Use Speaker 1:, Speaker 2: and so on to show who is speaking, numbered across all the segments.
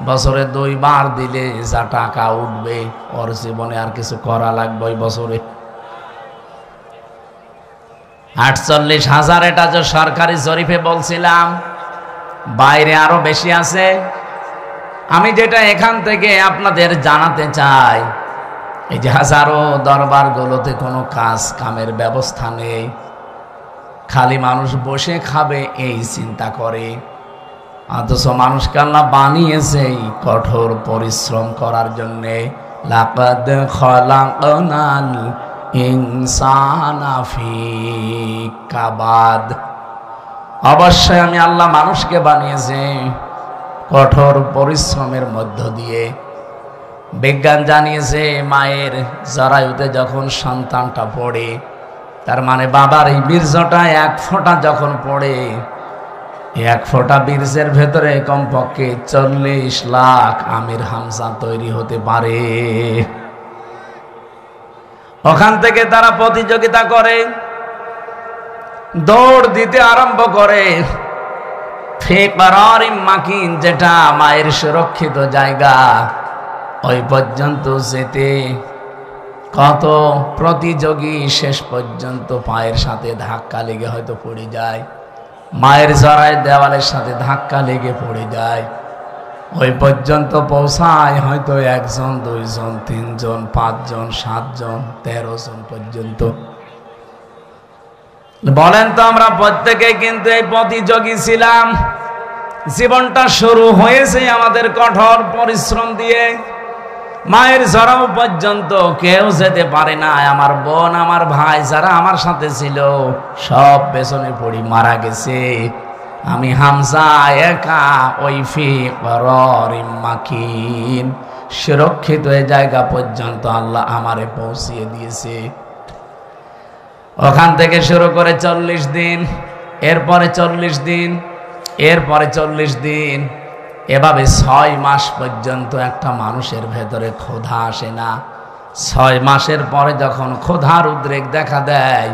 Speaker 1: বছরে 2 বার দিলে যা টাকা উঠবে ওর জীবনে আর কিছু করা লাগবে ওই বছরে 48,000। এটা যে সরকারি জরিপে বলছিলাম, বাইরে আরো বেশি আছে। আমি যেটা এখান থেকে আপনাদের জানাতে চাই, এই যে হাজারো দরবারগুলোতে কোনো কাজ কামের ব্যবস্থা নেই, খালি মানুষ বসে খাবে এই চিন্তা করে। অথচ মানুষকে আল্লাহ বানিয়েছে কঠোর পরিশ্রম করার জন্যে। লাকাদ খলাকনাল ইনসানা ফি কাবাদ। অবশ্যই আমি আল্লাহ মানুষকে বানিয়েছি কঠোর পরিশ্রমের মধ্য দিয়ে। বিজ্ঞান জানিয়েছে মায়ের জরায়ুতে যখন সন্তানটা পড়ে, তার মানে বাবার এই বীর্যটা 1 ফোঁটা যখন পড়ে, 1 ফোঁটা বীর্যের ভেতরে কমপক্ষে 40 লাখ আমির হামজা তৈরি হতে পারে। ওখান থেকে তারা প্রতিযোগিতা করে, দৌড় দিতে আরম্ভ করে। ফি করারিম মাকিন, যেটা মায়ের সুরক্ষিত জায়গা, ওই পর্যন্ত যেতে কত প্রতিযোগী শেষ পর্যন্ত পায়ের সাথে ধাক্কা লেগে হয়তো পড়ে যায়, মায়ের জরায় দেওয়ালের সাথে ধাক্কা লেগে পড়ে যায়। ওই পর্যন্ত পৌঁছায় হয়তো 1 জন, 2 জন, 3 জন, 5 জন, 7 জন, 13 জন পর্যন্ত। বলেন তো, আমরা প্রত্যেকেই কিন্তু এই প্রতিযোগী ছিলাম। জীবনটা শুরু হয়েছে আমাদের কঠোর পরিশ্রম দিয়ে। মায়ের জরায়ু পর্যন্ত কেউ যেতে পারে না। আমার বোন, আমার ভাই যারা আমার সাথে ছিল সব পেছনে পড়ি মারা গেছে। আমি হামজা একা ওই ফি করারিম মাকিন সুরক্ষিত এই জায়গা পর্যন্ত আল্লাহ আমারে পৌঁছিয়ে দিয়েছে। ওখান থেকে শুরু করে 40 দিন, এরপরে 40 দিন, এরপরে 40 দিন, এভাবে 6 মাস পর্যন্ত একটা মানুষের ভেতরে ক্ষুধা আসে না। 6 মাসের পরে যখন ক্ষুধার উদ্রেক দেখা দেয়,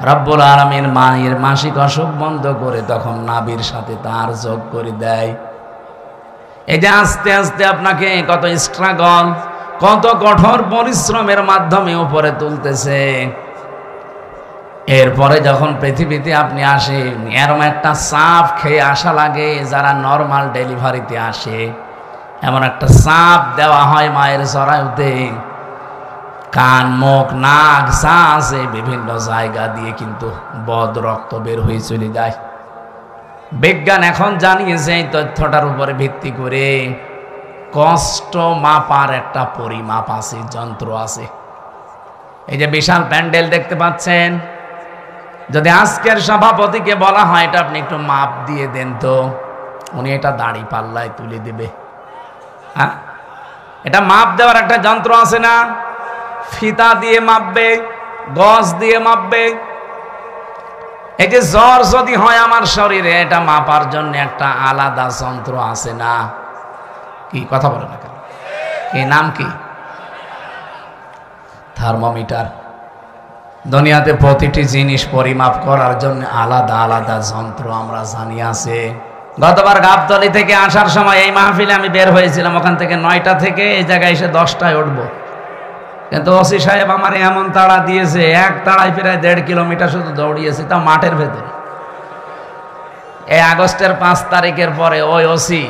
Speaker 1: রব্বুল আলামিন মায়ের মাসিক অসুখ বন্ধ করে তখন নাভির সাথে তার যোগ করে দেয়। এই যে আস্তে আস্তে আপনাকে কত স্ট্রাগল, কত কঠোর পরিশ্রমের মাধ্যমে উপরে তুলতেছে। এরপরে যখন পৃথিবীতে আপনি আসেন, এরকম একটা চাপ খেয়ে আসা লাগে। যারা নর্মাল ডেলিভারিতে আসে, এমন একটা চাপ দেওয়া হয় মায়ের জরায়ুতে। কান, মুখ, নাক যা আছে বিভিন্ন জায়গা দিয়ে কিন্তু বদ রক্ত বের হয়ে চলে যায়। বিজ্ঞান এখন জানিয়েছে এই তথ্যটার উপরে ভিত্তি করে কষ্ট মাপার একটা পরিমাপ আছে, যন্ত্র আছে। এই যে বিশাল প্যান্ডেল দেখতে পাচ্ছেন, যদি আজকের সভাপতিকে বলা হয় এটা আপনি একটু মাপ দিয়ে দেন তো, উনি এটা দাড়ি পাল্লায় তুলে দেবে। হ্যাঁ, এটা মাপ দেওয়ার একটা যন্ত্র আছে না? ফিতা দিয়ে মাপবে, গজ দিয়ে মাপবে। এই যে জ্বর যদি হয় আমার শরীরে, এটা মাপার জন্য একটা আলাদা যন্ত্র আছে না? কি কথা বলে না কেন? কি নাম কি? থার্মোমিটার। দুনিয়াতে প্রতিটি জিনিস পরিমাপ করার জন্য আলাদা আলাদা যন্ত্র আমরা জানি আছে। গতবার গাবতলী থেকে আসার সময় এই মাহফিলে আমি বের হয়েছিলাম, ওখান থেকে 9টা থেকে এই জায়গায় এসে 10টায় উঠবো। কিন্তু ওসি সাহেব আমার এমন তাড়া দিয়েছে, এক তাড়ায় প্রায় 1.5 কিলোমিটার শুধু দৌড়িয়েছি, তা মাঠের ভেতরে। এই আগস্টের 5 তারিখের পরে ওই ওসি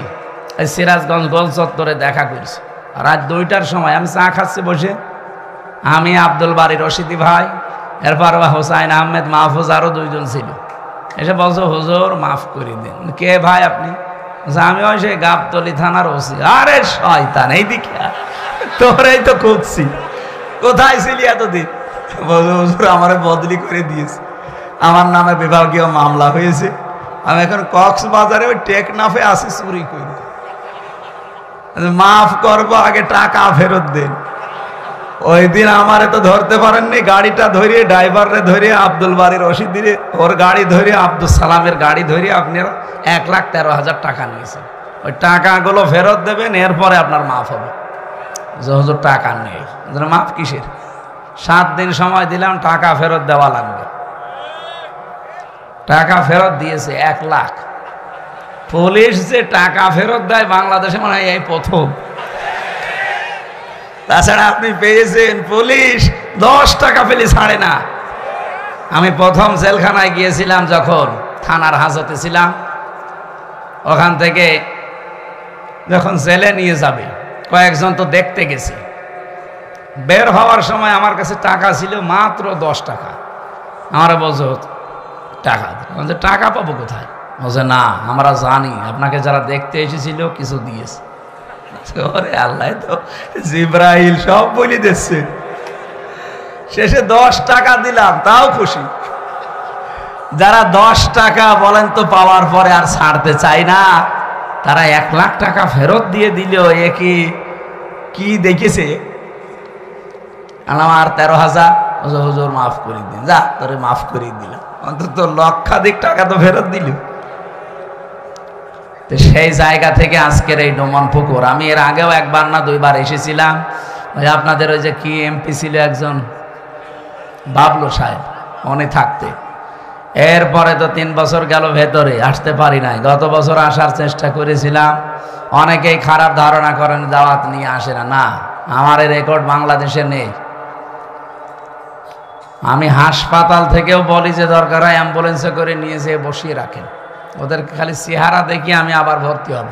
Speaker 1: এই সিরাজগঞ্জ গোল চত্বরে দেখা করছে রাত 2টার সময়। আমি চা খাচ্ছি বসে, আমি, আব্দুল বারী রশিদি ভাই, এরপর হোসাইন আহমেদ, মাহফুজ, আরো 2 জন ছিল। এসে বলছো হুজুর মাফ করে দিন। কে ভাই আপনি? আমি ওই সেই গাবতলী থানার ওসি। আরে শয়তান, এইদিকে তোরাই তো খুঁজছি, কোথায় ছিলি এতদিন? বলছো হুজুর আমারে বদলি করে দিয়েছে, আমার নামে বিভাগীয় মামলা হয়েছে, আমি এখন কক্সবাজারে ওই টেকনাফে আসি চুরি করি। মাফ করবো, আগে টাকা ফেরত দেন। ওই দিন আমারে তো ধরতে পারেননি, গাড়িটা ধরিয়ে ড্রাইভারে ধরিয়ে আব্দুল বারী রশিদিরে ওর গাড়ি ধরিয়ে আব্দুল সালামের গাড়ি ধরিয়ে আপনারা 1,13,000 টাকা নিয়েছেন। ওই টাকাগুলো ফেরত দেবেন, এরপরে আপনার মাফ হবে। হুজুর টাকা নেই, মাফ কিসের? 7 দিন সময় দিলাম, টাকা ফেরত দেওয়া লাগবে। টাকা ফেরত দিয়েছে 1 লাখ। পুলিশ যে টাকা ফেরত দেয় বাংলাদেশে মনে হয় এই প্রথম। তাছাড়া আপনি পেয়েছেন পুলিশ 10 টাকা পেলে ছাড়ে না। আমি প্রথম জেলখানায় গিয়েছিলাম যখন থানার হাজতে ছিলাম, ওখান থেকে যখন জেলে নিয়ে যাবে কয়েকজন তো দেখতে গেছে, বের হওয়ার সময় আমার কাছে টাকা ছিল মাত্র 10 টাকা। আমার বলছে টাকা, বলছে টাকা পাবো কোথায়? বলছে না আমরা জানি আপনাকে যারা দেখতে এসেছিল কিছু দিয়েছে। ওরে আল্লাহ, তো জিব্রাইল সব বলে দিচ্ছে। শেষে 10 টাকা দিলাম, তাও খুশি। যারা 10 টাকা বলেন তো পাওয়ার পরে আর ছাড়তে চাই না, তারা 1 লাখ টাকা ফেরত দিয়ে দিল। এ কি দেখেছে? আমার 13,000। হুজুর মাফ করে দিন। যা তোরে মাফ করে দিলাম, অন্তত লক্ষাধিক টাকা তো ফেরত দিল। তো সেই জায়গা থেকে আজকের এই ডোমন পুকুর। আমি এর আগেও 1বার না 2বার এসেছিলাম। ওই আপনাদের ওই যে কি এমপি ছিল একজন, বাবলু সাহেব, উনি থাকতে। এরপরে তো 3 বছর গেল ভেতরে, আসতে পারি নাই। গত বছর আসার চেষ্টা করেছিলাম। অনেকেই খারাপ ধারণা করেন দাওয়াত নিয়ে আসে না। না, আমার এই রেকর্ড বাংলাদেশে নেই। আমি হাসপাতাল থেকেও বলি যে দরকার হয় অ্যাম্বুলেন্সে করে নিয়ে যেয়ে বসিয়ে রাখেন, ওদেরকে খালি চেহারা দেখি আমি আবার ভর্তি হব।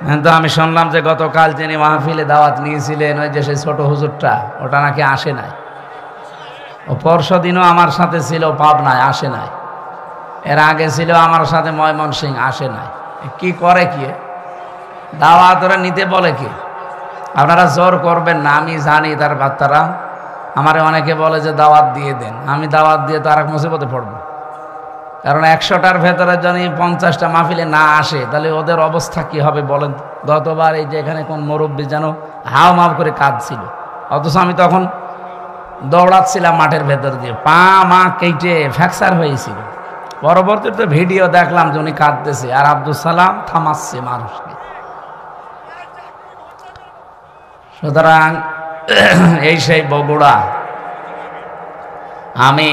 Speaker 1: কিন্তু আমি শুনলাম যে গতকাল যিনি মাহফিলে দাওয়াত নিয়েছিলেন, ওই যে সেই ছোট হুজুরটা, ওটা নাকি আসে নাই। ও পরশু দিনও আমার সাথে ছিল পাবনায়, আসে নাই। এর আগে ছিল আমার সাথে ময়মনসিং, আসে নাই। কি করে কি দাওয়াত ওরা নিতে বলে কি? আপনারা জোর করবেন না, আমি জানি তার বাচ্চারা। আমারে অনেকে বলে যে দাওয়াত দিয়ে দেন, আমি দাওয়াত দিয়ে তো আর এক মুসিবতে পড়বো। কারণ 100টার ভেতরে যদি 50টা মাহফিলে না আসে, তাহলে ওদের অবস্থা কি হবে বলেন? গতবার এই যে এখানে কোন মুরব্বী যেন হাও মাও করে কাঁদছিল, অথচ আমি তখন দৌড়াচ্ছিলাম মাঠের ভেতর দিয়ে, পা মা কেটে ফ্র্যাকচার হয়েছিল। পরবর্তীতে ভিডিও দেখলাম যে উনি কাঁদতেছে আর আব্দুল সালাম থামাচ্ছে মানুষকে। সুতরাং এই সেই বগুড়া। আমি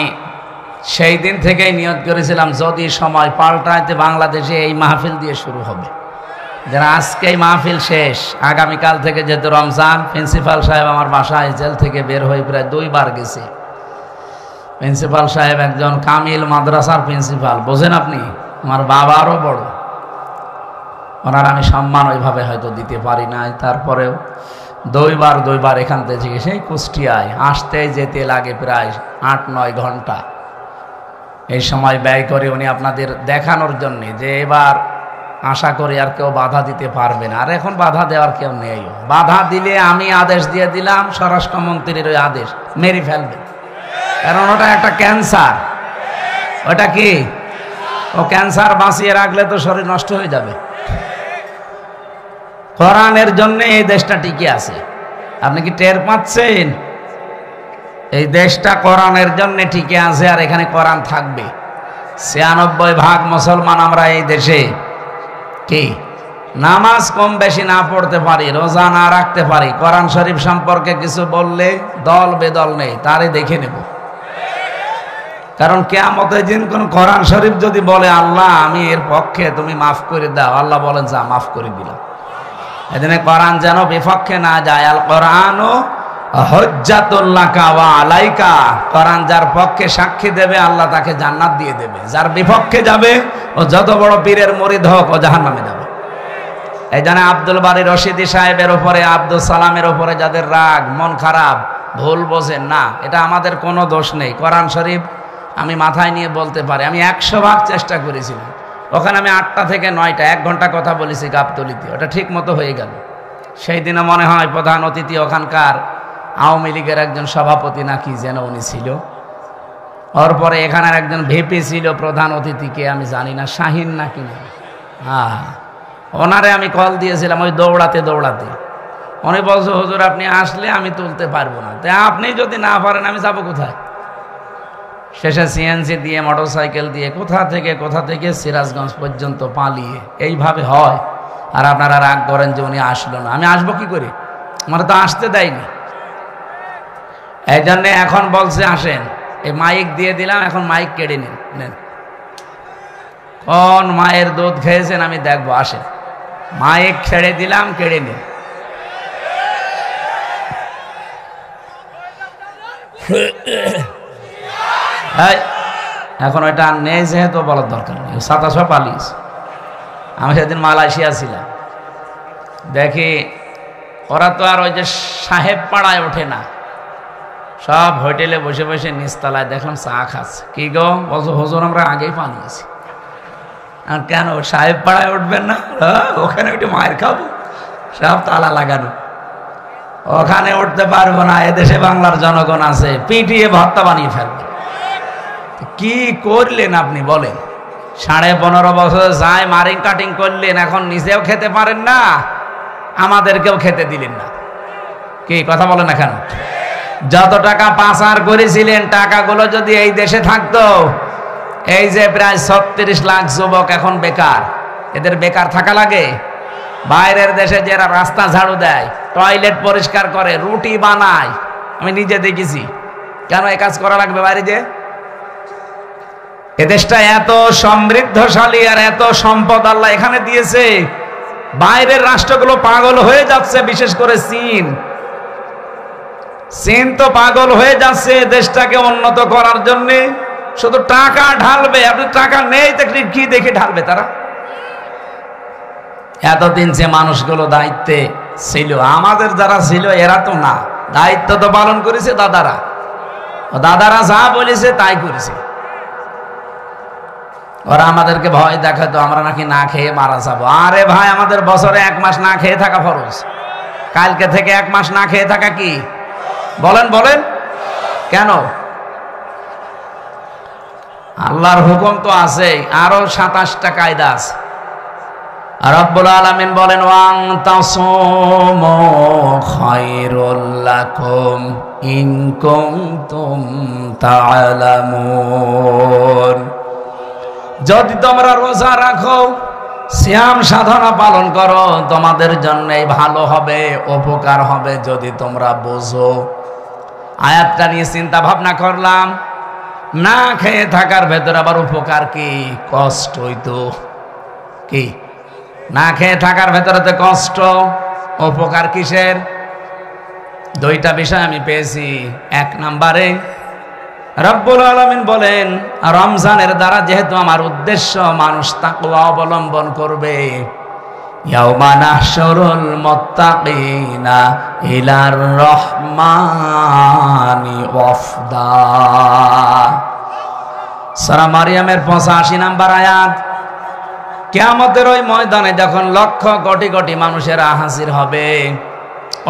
Speaker 1: সেই দিন থেকেই নিয়ত করেছিলাম যদি সময় পাল্টাইতে বাংলাদেশে এই মাহফিল দিয়ে শুরু হবে। যারা আজকে এই মাহফিল শেষ, আগামীকাল থেকে যেহেতু রমজান, প্রিন্সিপাল সাহেব আমার বাসায় জেল থেকে বের হয়ে প্রায় 2বার গেছে। প্রিন্সিপাল সাহেব একজন কামিল মাদ্রাসার প্রিন্সিপাল, বোঝেন আপনি, আমার বাবারও বড়। ওনার আমি সম্মান ওইভাবে হয়তো দিতে পারি নাই, তারপরেও 2বার এখান থেকে সেই কুষ্টিয়ায় আসতে যেতে লাগে প্রায় 8-9 ঘন্টা। এই সময় ব্যয় করে উনি আপনাদের দেখানোর জন্যে যে এবার আশা করি আর কেউ বাধা দিতে পারবে না। আর এখন বাধা দেওয়ার কেউ নেই। বাধা দিলে আমি আদেশ দিয়ে দিলাম, স্বরাষ্ট্রমন্ত্রীর ওই আদেশ মেরে ফেলবে। কারণ ওটা একটা ক্যান্সার। ওটা কি? ও ক্যান্সার বাঁচিয়ে রাখলে তো শরীর নষ্ট হয়ে যাবে। কোরআনের জন্য এই দেশটা টিকে আছে। আপনি কি টের পাচ্ছেন? এই দেশটা কোরআনের জন্য টিকে আছে, আর এখানে কোরআন থাকবে। 96% মুসলমান আমরা এই দেশে। কি নামাজ কম বেশি না পড়তে পারি, রোজা না রাখতে পারি, কোরআন শরীফ সম্পর্কে কিছু বললে দল বেদল নেই, তারই দেখে নেব। কারণ কিয়ামতের দিন কোন কোরআন শরীফ যদি বলে আল্লাহ আমি এর পক্ষে, তুমি মাফ করে দাও, আল্লাহ বলেন যা মাফ করে দিলাম। এদিনে কোরআন যেন বিপক্ষে না যায়। আল কোরআনও হুজ্জাতুল লাকা ওয়া আলাইকা। কোরআন যার পক্ষে সাক্ষী দেবে আল্লাহ তাকে জান্নাত দিয়ে দেবে, যার বিপক্ষে যাবে ও যত বড় পীরের মুরিদ হোক ও জাহান্নামে যাবে। এই জন্য আব্দুল বারী রশিদি সাহেবের উপরে, আব্দুল সালামের উপরে যাদের রাগ, মন খারাপ, ভুল বোঝেন না, এটা আমাদের কোনো দোষ নেই। কোরআন শরীফ আমি মাথায় নিয়ে বলতে পারি। আমি 100 চেষ্টা করেছিলাম। ওখানে আমি 8টা থেকে 9টা 1 ঘন্টা কথা বলেছি গাবতলিতে, ওটা ঠিক মতো হয়ে গেল। সেই দিনে মনে হয় প্রধান অতিথি ওখানকার আওয়ামী লীগের একজন সভাপতি নাকি যেন উনি ছিল। ওর পরে এখানের একজন ভিপি ছিল প্রধান অতিথিকে আমি জানি না, শাহিন নাকি না, হ্যাঁ, ওনারে আমি কল দিয়েছিলাম ওই দৌড়াতে। উনি বলছে হুজুর আপনি আসলে আমি তুলতে পারবো না, তাই আপনি যদি না পারেন আমি যাবো কোথায়? শেষে সিএনজি দিয়ে, মোটরসাইকেল দিয়ে কোথা থেকে সিরাজগঞ্জ পর্যন্ত পালিয়ে। এইভাবে হয়। আর আপনারা রাগ করেন যে উনি আসলো না। আমি আসবো কি করে? আমার তো আসতে দেয়নি। এই জন্যে এখন বলছে আসেন, এই মাইক দিয়ে দিলাম, এখন মাইক কেড়ে নিন। কোন মায়ের দুধ খেয়েছেন আমি দেখবো, আসে মাইক ছেড়ে দিলাম, কেড়ে নিন। এখন ওইটা আর নেই যেহেতু বলার দরকার নেই, 27 পালিশ। আমি সেদিন মালয়েশিয়া ছিলাম, দেখি ওরা তো আর ওই যে সাহেব পাড়ায় ওঠে না, সব হোটেলে বসে বসে নিচতলায় দেখলাম চা খাচ্ছে। কি গো বলছো, হুজুর আমরা আগেই পালিয়েছি। আর কেন সাহেব পাড়ায় উঠবেন না? ওখানে একটু মায়ের খাবো, সব তালা লাগানো, ওখানে উঠতে পারবো না। এদেশে বাংলার জনগণ আছে, পিটিয়ে ভর্তা বানিয়ে ফেলবে। কি করলেন আপনি বলেন? 15.5 বছর যায় মারিং কাটিং করলেন, এখন নিজেও খেতে পারেন না, আমাদেরকেও খেতে দিলেন না। কি কথা বলেন না কেন? যত টাকা পাচার করেছিলেন, টাকাগুলো যদি এই দেশে থাকতো, এই যে প্রায় 36 লাখ যুবক এখন বেকার, এদের বেকার থাকা লাগে? বাইরের দেশে যারা রাস্তা ঝাড়ু দেয়, টয়লেট পরিষ্কার করে, রুটি বানায়, আমি নিজে দেখেছি। কেন এই কাজ করা লাগবে বাইরে? যে এদেশটা এত সমৃদ্ধশালী আর এত সম্পদ আল্লাহ এখানে দিয়েছে, বাইরের রাষ্ট্রগুলো পাগল হয়ে যাচ্ছে। বিশেষ করে চীন তো পাগল হয়ে যাচ্ছে দেশটাকে উন্নত করার জন্য, শুধু টাকা ঢালবে। আপনি টাকা নেই দেখলে কি দেখে ঢালবে তারা? এতদিন যে মানুষগুলো দায়িত্বে ছিল, আমাদের যারা ছিল এরা তো না, দায়িত্ব তো পালন করেছে দাদারা। দাদারা যা বলেছে তাই করেছে। ওরা আমাদেরকে ভয় দেখাতো আমরা নাকি না খেয়ে মারা যাবো। আরে ভাই, আমাদের বছরে 1 মাস না খেয়ে থাকা ফরজ। কালকে থেকে 1 মাস না খেয়ে থাকা কি? বলেন বলেন কেন? আল্লাহর হুকুম তো আছে, আরো 27টা কায়দা আছে। রব্বুল আলামিন বলেন, ওয়াং তাসুমু খায়রুল লাকুম ইন কুনতুম তা'লামুন। যদি তোমরা রোজা রাখো, সিয়াম সাধনা পালন করো, তোমাদের জন্যই ভালো হবে, উপকার হবে যদি তোমরা বোঝো। আয়াতটা নিয়ে চিন্তা ভাবনা করলাম, না খেয়ে থাকার ভেতর আবার উপকার কি? কষ্ট হইতো কি? না খেয়ে থাকার ভেতরে তো কষ্ট, উপকার কিসের? 2টা বিষয় আমি পেয়েছি। 1 নম্বরে রব্বুল আলামিন বলেন, রমজানের দ্বারা যেহেতু আমার উদ্দেশ্য মানুষ তাকওয়া অবলম্বন করবে, ইয়াউমা নাহশুরুল মুত্তাকিনা ইলার রহমানি ওয়াফদা। সূরা মারিয়ামের 85 নম্বর আয়াত। কিয়ামতের ওই ময়দানে যখন লক্ষ কোটি কোটি মানুষেরা হাজির হবে,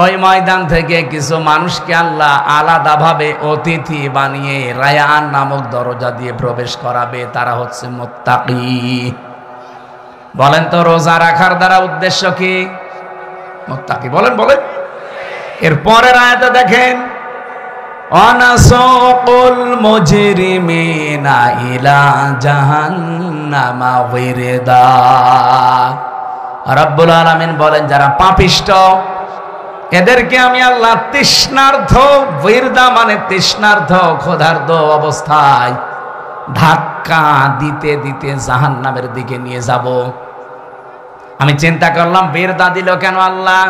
Speaker 1: ওই ময়দান থেকে কিছু মানুষকে আল্লাহ আলাদাভাবে অতিথি বানিয়ে রায়ান নামক দরজা দিয়ে প্রবেশ করাবে। তারা হচ্ছে মুত্তাকি। বলেন তো, রোজা রাখার দ্বারা উদ্দেশ্য কি? মুত্তাকি। বলেন বলেন। এর পরের আয়াতে দেখেন, অনাসুকুল মুজরিমিনা ইলা জাহান্নামা ওয়িরদা। রব্বুল আলামিন বলেন, যারা পাপিষ্ঠ এদেরকে আমি আল্লাহ তৃষ্ণার্থ, ওয়িরদা মানে তৃষ্ণার্থ, ক্ষুধার্ত অবস্থায় ধাক্কা দিতে দিতে জাহান্নামের দিকে নিয়ে যাব। আমি চিন্তা করলাম, ওয়িরদা দিল কেন আল্লাহ?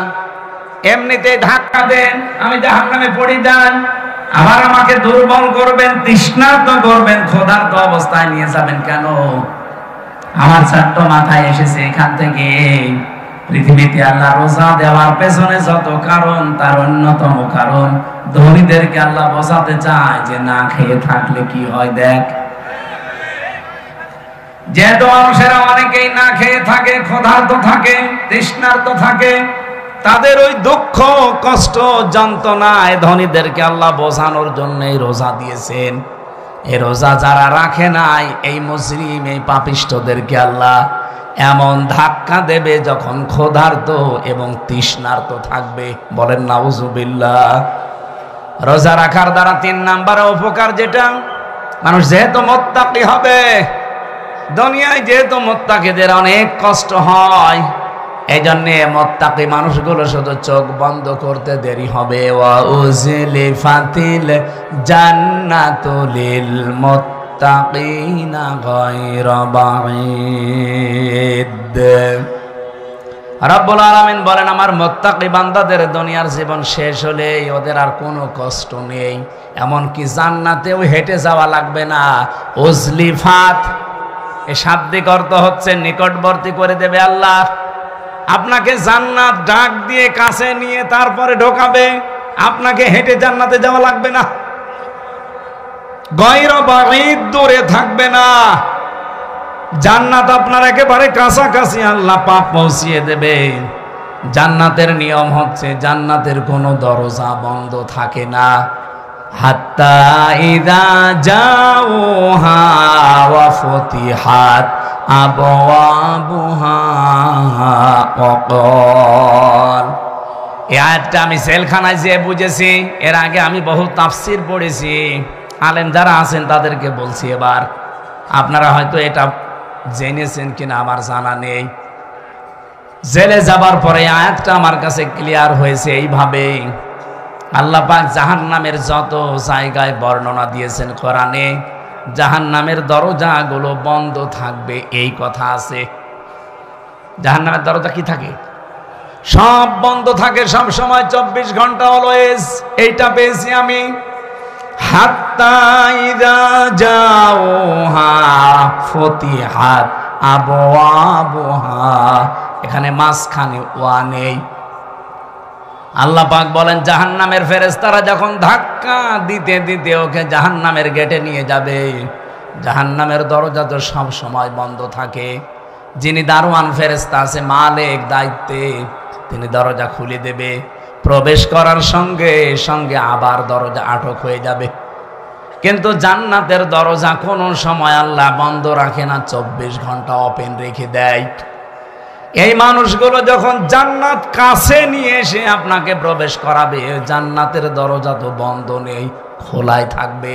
Speaker 1: এমনিতে ধাক্কা দেন, আমি জাহান্নামে পড়ি যান, আবার আমাকে দুর্বল করবেন, তৃষ্ণার্ত করবেন, ক্ষুধার্ত অবস্থায় নিয়ে যাবেন কেন? আমার ছাত্র মাথায় এসেছে এখান থেকে, পৃথিবীতে আল্লাহ রোজা দেওয়ার পেছনে যত কারণ, তার অন্যতম কারণ ধনীদেরকে আল্লাহ বোঝাতে চায় যে না খেয়ে থাকলে কি হয়। দেখ, যেহেতু মানুষেরা অনেকেই না খেয়ে থাকে, ক্ষুধার্ত থাকে, তৃষ্ণার্ত থাকে, তাদের ওই দুঃখ, কষ্ট, যন্ত্রণায় ধনীদেরকে আল্লাহ বোঝানোর জন্যই রোজা দিয়েছেন। এই রোজা যারা রাখে নাই, এই মুজরিম, এই পাপিষ্ঠদেরকে আল্লাহ এমন ধাক্কা দেবে যখন ক্ষুধার্ত এবং তৃষ্ণার্ত থাকবে। বলেন নাউজুবিল্লাহ। রোজা রাখার দ্বারা 3 নাম্বার উপকার যেটা, মানুষ যেহেতু মুত্তাকি হবে, দুনিয়ায় যেহেতু মুত্তাকিদের অনেক কষ্ট হয়, এই জন্য মুত্তাকি মানুষগুলো শুধু চোখ বন্ধ করতে দেরি হবে। ওয়া উজলিফাতিল জান্নাতু লিল মুত্তাকিনা গায়রা বাঈদ। রব্বুল আলামিন বলেন, আমার মুত্তাকি বান্দাদের দুনিয়ার জীবন শেষ হলে ওদের আর কোনো কষ্ট নেই, এমনকি জান্নাতেও হেঁটে যাওয়া লাগবে না। উজলিফাত, এই শাব্দিক অর্থ হচ্ছে নিকটবর্তী করে দেবে আল্লাহ। আপনাকে জান্নাত ডাক দিয়ে কাছে নিয়ে তারপরে ঢোকাবে, আপনাকে হেঁটে জান্নাতে যাওয়া লাগবে না। গায়রা বাঈদ, দূরে থাকবে না। জান্নাত আপনার একেবারে কাছাকাছি আল্লাহ পাক পৌঁছিয়ে দেবে। জান্নাতের নিয়ম হচ্ছে জান্নাতের কোনো দরজা বন্ধ থাকে না। হাত্তা ইযা জাউহা ওয়া ফুতিহাত আবওয়াবুহা ওয়াকাল। এই আয়াতটা আমি জেলখানায় যেয়ে বুঝেছি। এর আগে আমি বহু তাফসীর পড়েছি, আলেম যারা আছেন তাদেরকে বলছি। এবার আপনারা হয়তো এটা জেনেছেন কিনা আমার জানা নেই। জেলে যাবার পরে আয়াতটা আমার কাছে ক্লিয়ার হয়েছে এইভাবে, আল্লাহ পাক জাহান্নামের যত জায়গায় বর্ণনা দিয়েছেন কোরআনে, জাহান্নামের দরজাগুলো বন্ধ থাকবে এই কথা আছে। জাহান্নামের দরজা কি থাকে? সব বন্ধ থাকে সব সময়, 24 ঘন্টা অলওয়েজ। এইটা পেয়েছি আমি। হাত্তা ইযা জাউহা ফুতিহাত আবওয়াবুহা, এখানে মাঝখানে ওয়া নেই। আল্লাহ পাক বলেন, জাহান্নামের ফেরেশতারা যখন ধাক্কা দিতে দিতে ওকে জাহান্নামের গেটে নিয়ে যাবে, জাহান্নামের দরজা তো সব সময় বন্ধ থাকে। যিনি দারওয়ান ফেরেশতা আছে, মালিক দায়িত্বে, তিনি দরজা খুলে দেবে। প্রবেশ করার সঙ্গে সঙ্গে আবার দরজা আটক হয়ে যাবে। কিন্তু জান্নাতের দরজা কোনো সময় আল্লাহ বন্ধ রাখে না, 24 ঘন্টা ওপেন রেখে দেয়। এই মানুষগুলো যখন জান্নাত কাছে নিয়ে এসে আপনাকে প্রবেশ করাবে, জান্নাতের দরজা তো বন্ধ নেই, খোলাই থাকবে।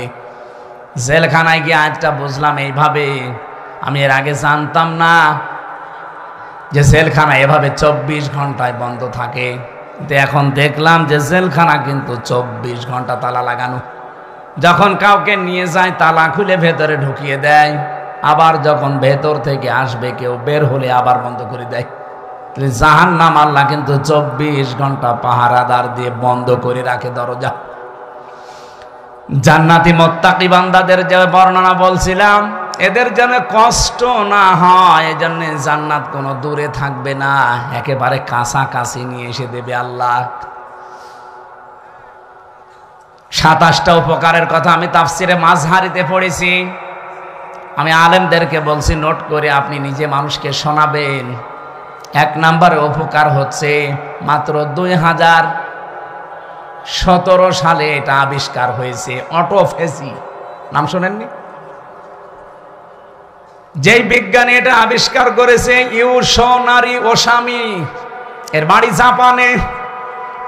Speaker 1: জেলখানায় গিয়ে আজটা বুঝলাম এইভাবে। আমি এর আগে জানতাম না যে জেলখানা এভাবে 24 ঘন্টায় বন্ধ থাকে। কিন্তু এখন দেখলাম যে জেলখানা কিন্তু 24 ঘন্টা তালা লাগানো। যখন কাউকে নিয়ে যায় তালা খুলে ভেতরে ঢুকিয়ে দেয়, আবার যখন ভেতর থেকে আসবে কেউ, বের হলে আবার বন্ধ করে দেয়। জাহান্নাম আল্লাহ কিন্তু 24 ঘন্টা পাহারাদার দিয়ে বন্ধ করে রাখে দরজা। জান্নাতি মুত্তাকি বান্দাদের যে বর্ণনা বলছিলাম, এদের যেন কষ্ট না হয়, এজন্য জান্নাত কোনো দূরে থাকবে না, একেবারে কাছাকাছি নিয়ে এসে দেবে আল্লাহ। 27টা উপকারের কথা আমি তাফসিরে মাযহারিতে পড়েছি। আমি আলেমদেরকে বলছি নোট করে আপনি নিজে মানুষকে শোনাবেন। 1 নম্বরে উপকার হচ্ছে, মাত্র 2017 সালে এটা আবিষ্কার হয়েছে, অটোফেসি। নাম শোনেননি? যেই বিজ্ঞানী এটা আবিষ্কার করেছে, ইউশোনারি ওসামি, এর বাড়ি জাপানে।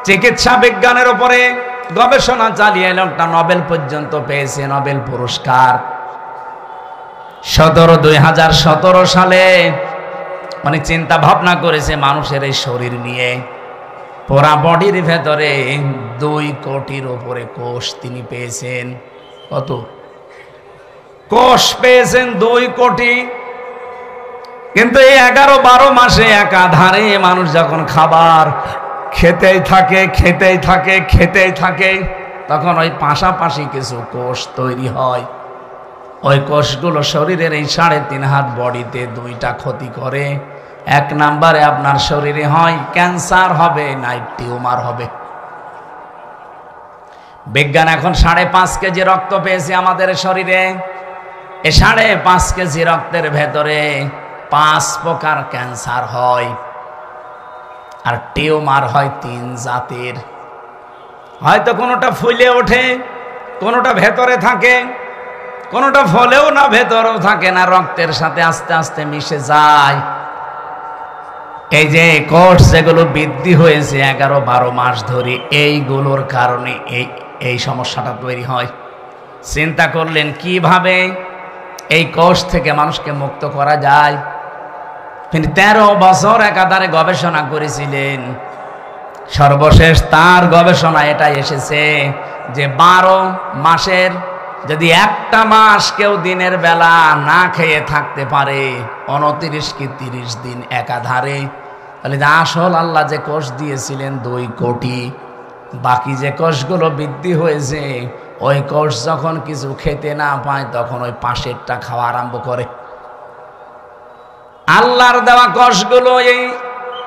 Speaker 1: চিকিৎসা বিজ্ঞানের উপরে গবেষণা চালিয়ে লোকটা নোবেল পর্যন্ত পেয়েছে, নোবেল পুরস্কার। 2017 সালে মানে চিন্তা ভাবনা করেছে মানুষের এই শরীর নিয়ে। পুরা বডির ভেতরে 2 কোটির উপরে কোষ তিনি পেয়েছেন। কত কোষ পেয়েছেন? 2 কোটি। কিন্তু এই 11-12 মাসে একাধারে মানুষ যখন খাবার খেতেই থাকে, তখন ওই পাশাপাশি কিছু কোষ তৈরি হয়। ওই কোষগুলো শরীরের এই 3.5 হাত বডিতে 2টা ক্ষতি করে। 1 নম্বরে আপনার শরীরে হয় ক্যান্সার হবে, নাইট টিউমার হবে। বিজ্ঞান এখন 5.5 কেজি রক্ত পেয়েছে আমাদের শরীরে। এই 5.5 কেজি রক্তের ভেতরে 5 প্রকার ক্যান্সার হয়, আর টিউমার হয় 3 জাতের। হয়তো কোনোটা ফুলে ওঠে, কোনোটা ভেতরে থাকে, কোনোটা ফলেও না, ভেতরেও থাকে না, রক্তের সাথে আস্তে আস্তে মিশে যায়। এই যে কোষ যেগুলো বৃদ্ধি হয়েছে 11-12 মাস ধরে, এইগুলোর কারণে এই সমস্যাটা তৈরি হয়। চিন্তা করলেন কিভাবে এই কোষ থেকে মানুষকে মুক্ত করা যায়। তিনি 13 বছর একাধারে গবেষণা করেছিলেন। সর্বশেষ তার গবেষণা এটাই এসেছে যে 12 মাসের যদি একটা মাস কেউ দিনের বেলা না খেয়ে থাকতে পারে 29 কি 30 দিন একাধারে, তাহলে আসল আল্লাহ যে কোষ দিয়েছিলেন 2 কোটি, বাকি যে কোষগুলো বৃদ্ধি হয়েছে ওই কোষ যখন কিছু খেতে না পায় তখন ওই পাশেরটা খাওয়া আরম্ভ করে। আল্লাহর দেওয়া কোষগুলো এই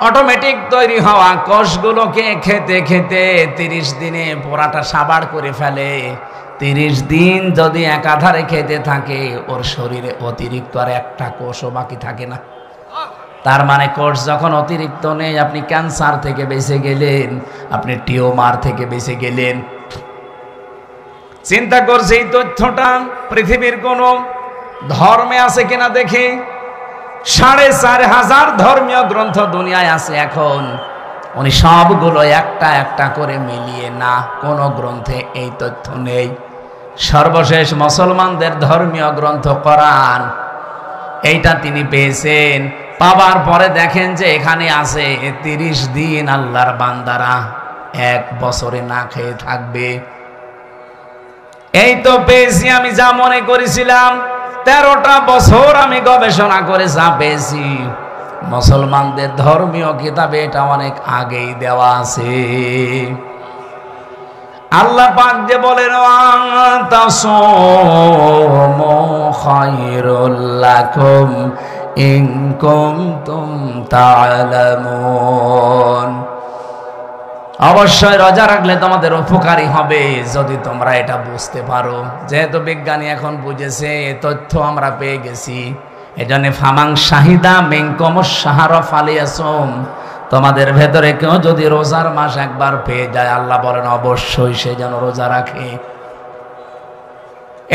Speaker 1: অটোমেটিক তৈরি হওয়া কোষগুলোকে খেতে খেতে 30 দিনে পোড়াটা সাবাড় করে ফেলে। 30 দিন যদি একাধারে খেতে থাকে ওর শরীরে অতিরিক্ত আর একটা কোষও বাকি থাকে না। তার মানে কোষ যখন অতিরিক্ত নেই, আপনি ক্যান্সার থেকে বেঁচে গেলেন, আপনি টিউমার থেকে বেঁচে গেলেন। চিন্তা করছে এই তথ্যটা পৃথিবীর কোন ধর্মে আছে কিনা দেখি। 4,500 ধর্মীয় গ্রন্থ দুনিয়ায় আছে এখন, উনি সবগুলো একটা একটা করে মিলিয়ে না, কোন গ্রন্থে এই তথ্য নেই। সর্বশেষ মুসলমানদের ধর্মীয় গ্রন্থ কোরআন, এইটা তিনি পেয়েছেন। পাবার পরে দেখেন যে এখানে আছে 30 দিন আল্লাহর বান্দারা 1 বছরে না খেয়ে থাকবে। এই তো পেয়েছি আমি যা মনে করেছিলাম। 13টা বছর আমি গবেষণা করে যা পেয়েছি, মুসলমানদের ধর্মীয় কিতাবে এটা অনেক আগেই দেওয়া আছে। আল্লাহ পাক যে বলেন তাসামু খায়রুল লাকুম ইন কুনতুম তা'লামুন, অবশ্যই রোজা রাখলে তোমাদের উপকারী হবে যদি তোমরা এটা বুঝতে পারো। যেহেতু বিজ্ঞানী এখন বুঝেছে, তথ্য আমরা পেয়ে গেছি, এজন্য ফামাং শাহিদা মিনকুমুশ শাহরা ফালিয়াসুম, তোমাদের ভেতরে কেউ যদি রোজার মাস একবার পেয়ে যায়, আল্লাহ বলেন অবশ্যই সে যেন রোজা রাখে।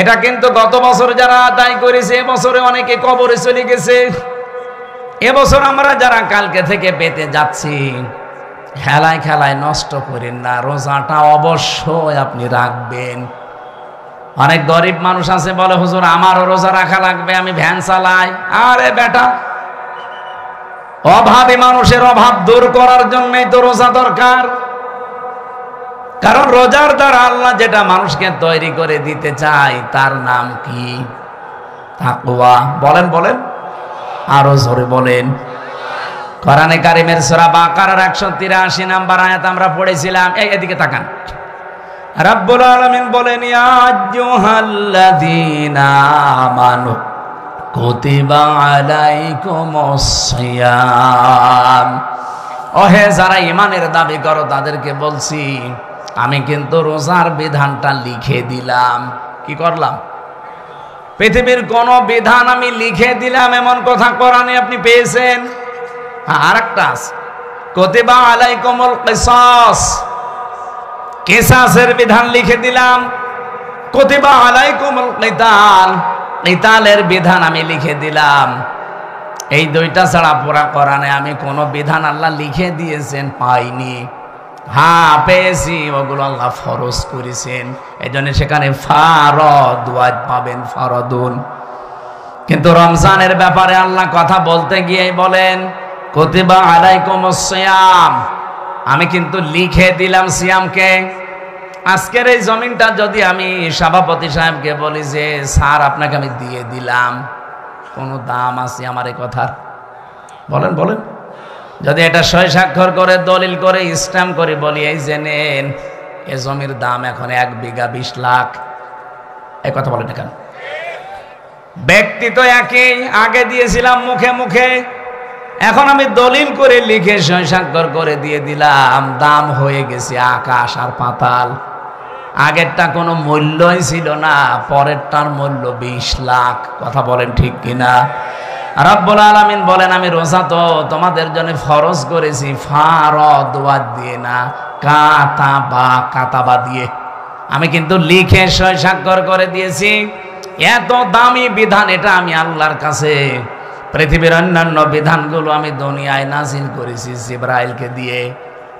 Speaker 1: এটা কিন্তু গত বছর যারা আদায় করেছে এবছরে অনেকে কবরে চলে গেছে। এবছর আমরা যারা কালকে থেকে পেতে যাচ্ছি, খেলায় খেলায় নষ্ট করেন না, রোজাটা অবশ্যই আপনি রাখবেন। অনেক গরিব মানুষ আছে বলে হুজুর আমারও রোজা রাখা লাগবে, আমি ভ্যান চালাই। আরে বেটা, অভাবী মানুষের অভাব দূর করার জন্যই তো রোজা দরকার। কারণ রোজার দ্বারা আল্লাহ যেটা মানুষকে তৈরি করে দিতে চায় তার নাম কি? তাকওয়া। বলেন বলেন, আরো জোরে বলেন। কোরআনে কারিমের সূরা বাকারার 183 নম্বর আয়াত আমরা পড়েছিলাম। এদিকে তাকান। রাব্বুল আলামিন বলেন ইয়া আইয়ুহাল্লাযীনা আমানু কুতিবা আলাইকুমুস সিয়াম, ওহে যারা ঈমানের দাবি করো তাদেরকে বলছি আমি কিন্তু রোজার বিধানটা লিখে দিলাম। কি করলাম? পৃথিবীর কোন বিধান আমি লিখে দিলাম এমন কথা কোরআনে আপনি পেয়েছেন? আরেকটা আছে, কুতিবা আলাইকুমুল কিসাস, কিসাসের বিধান লিখে দিলাম। কুতিবা আলাইকুমুল কিতাল, কিতালের বিধান আমি লিখে দিলাম। এই দুইটা ছাড়া পুরা কোরআনে আমি কোন বিধান আল্লাহ লিখে দিয়েছেন পাইনি। হ্যাঁ পেয়েছি, ওগুলো আল্লাহ ফরজ করেছেন, এজন্য সেখানে ফারদ ওয়াজ পাবেন, ফারদুন। কিন্তু রমজানের ব্যাপারে আল্লাহ কথা বলতে গিয়ে বলেন কুতিবা আলাইকুমুস সিয়াম, আমি কিন্তু লিখে দিলাম সিয়ামকে। আজকের এই জমিনটা যদি আমি সভাপতি সাহেবকে বলি যে স্যার আপনাকে আমি দিয়ে দিলাম, কোনো দাম আছে আমার এই কথার? বলেন বলেন। যদি এটা সই স্বাক্ষর করে দলিল করে স্ট্যাম্প করে বলি এই যে নেন, এ জমির দাম এখন 1 বিঘা 20 লাখ, এই কথা বলেন কেন? ব্যক্তি তো একই, আগে দিয়েছিলাম মুখে মুখে, এখন আমি দলিল করে লিখে সই স্বাক্ষর করে দিয়ে দিলাম, দাম হয়ে গেছে আকাশ আর পাতাল। আগেরটা কোনো মূল্যই ছিল না, পরেরটার মূল্য 20 লাখ। কথা বলেন ঠিক কিনা? রব্বুল আলামিন বলেন আমি রোজা তো তোমাদের জন্য ফরজ করেছি ফারদ ওয়াদ দিয়ে না, কাতাবা দিয়ে। আমি কিন্তু লিখে সই স্বাক্ষর করে দিয়েছি। এত দামি বিধান এটা আমি আল্লাহর কাছে। পৃথিবীর অন্যান্য বিধানগুলো আমি দুনিয়ায় নাজিল করেছি জিবরাইলকে দিয়ে,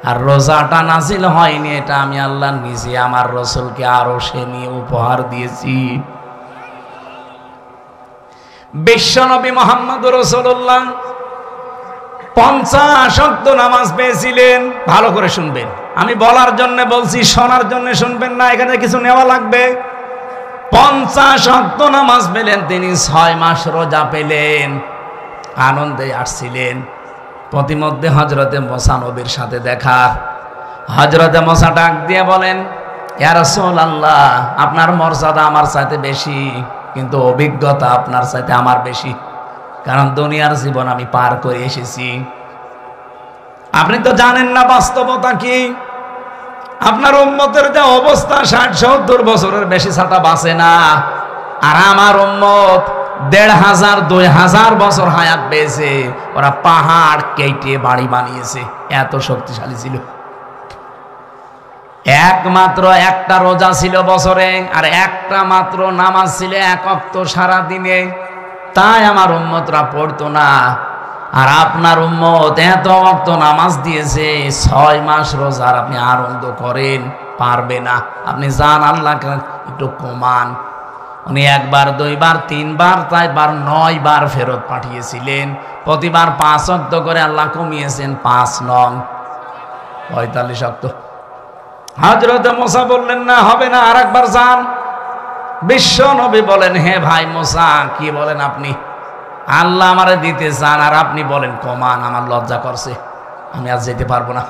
Speaker 1: আর রোজাটা নাজিল হয়নি, এটা আমি আল্লাহ নিজে আমার রাসূলকে আরশে নিয়ে উপহার দিয়েছি। বিশ্বনবী মুহাম্মদুর রাসূলুল্লাহ 50 ওয়াক্ত নামাজ পেয়েছিলেন। ভালো করে শুনবেন, আমি বলার জন্য বলছি, শোনার জন্য শুনবেন না, এখানে কিছু নেওয়া লাগবে। 50 ওয়াক্ত নামাজ পেলেন তিনি, 6 মাস রোজা পেলেন, আনন্দে আসছিলেন। প্রতিমধ্যে হযরতে মুসা নবীর সাথে দেখা। হযরতে মুসা ডাক দিয়ে বলেন, ইয়া রাসূলুল্লাহ, আপনার মর্যাদা আমার চাইতে বেশি, কিন্তু অভিজ্ঞতা আপনার চাইতে আমার বেশি, কারণ দুনিয়ার জীবন আমি পার করে এসেছি। আপনি তো জানেন না বাস্তবতা কি। আপনার উম্মতের যে অবস্থা, 60-70 বছরের বেশি ছাতা বাঁচে না, আর আমার উম্মত 1500 2000 বছর হায়াত পেয়েছে। ওরা পাহাড় কেটে বাড়ি বানিয়েছে, এত শক্তিশালী ছিল। একমাত্র একটা রোজা ছিল বছরে, আর একটা মাত্র নামাজ ছিল 1 ওয়াক্ত সারা দিনে। তাই আমার উম্মতরা পড়তো না। আর আপনার উম্মত এত ওয়াক্ত নামাজ দিয়েছে, 6 মাস রোজার আপনি আনন্দ করেন, পারবে না। আপনি যান আল্লাহকে একটু কমান। উনি 1 বার 2 বার 3 বার 4 বার 9 বার ফেরত পাঠিয়েছিলেন। প্রতিবার 5 ওয়াক্ত করে আল্লাহ কমিয়েছেন, 5 নং 45 ওয়াক্ত। হযরতে মুসা বললেন, না হবে না, আরেকবার যান। বিশ্ব নবী বলেন, হে ভাই মুসা, কি বলেন আপনি? আল্লাহ আমারে দিতে চান আর আপনি বলেন কমান। আমার লজ্জা করছে, আমি আজ যেতে পারবো না।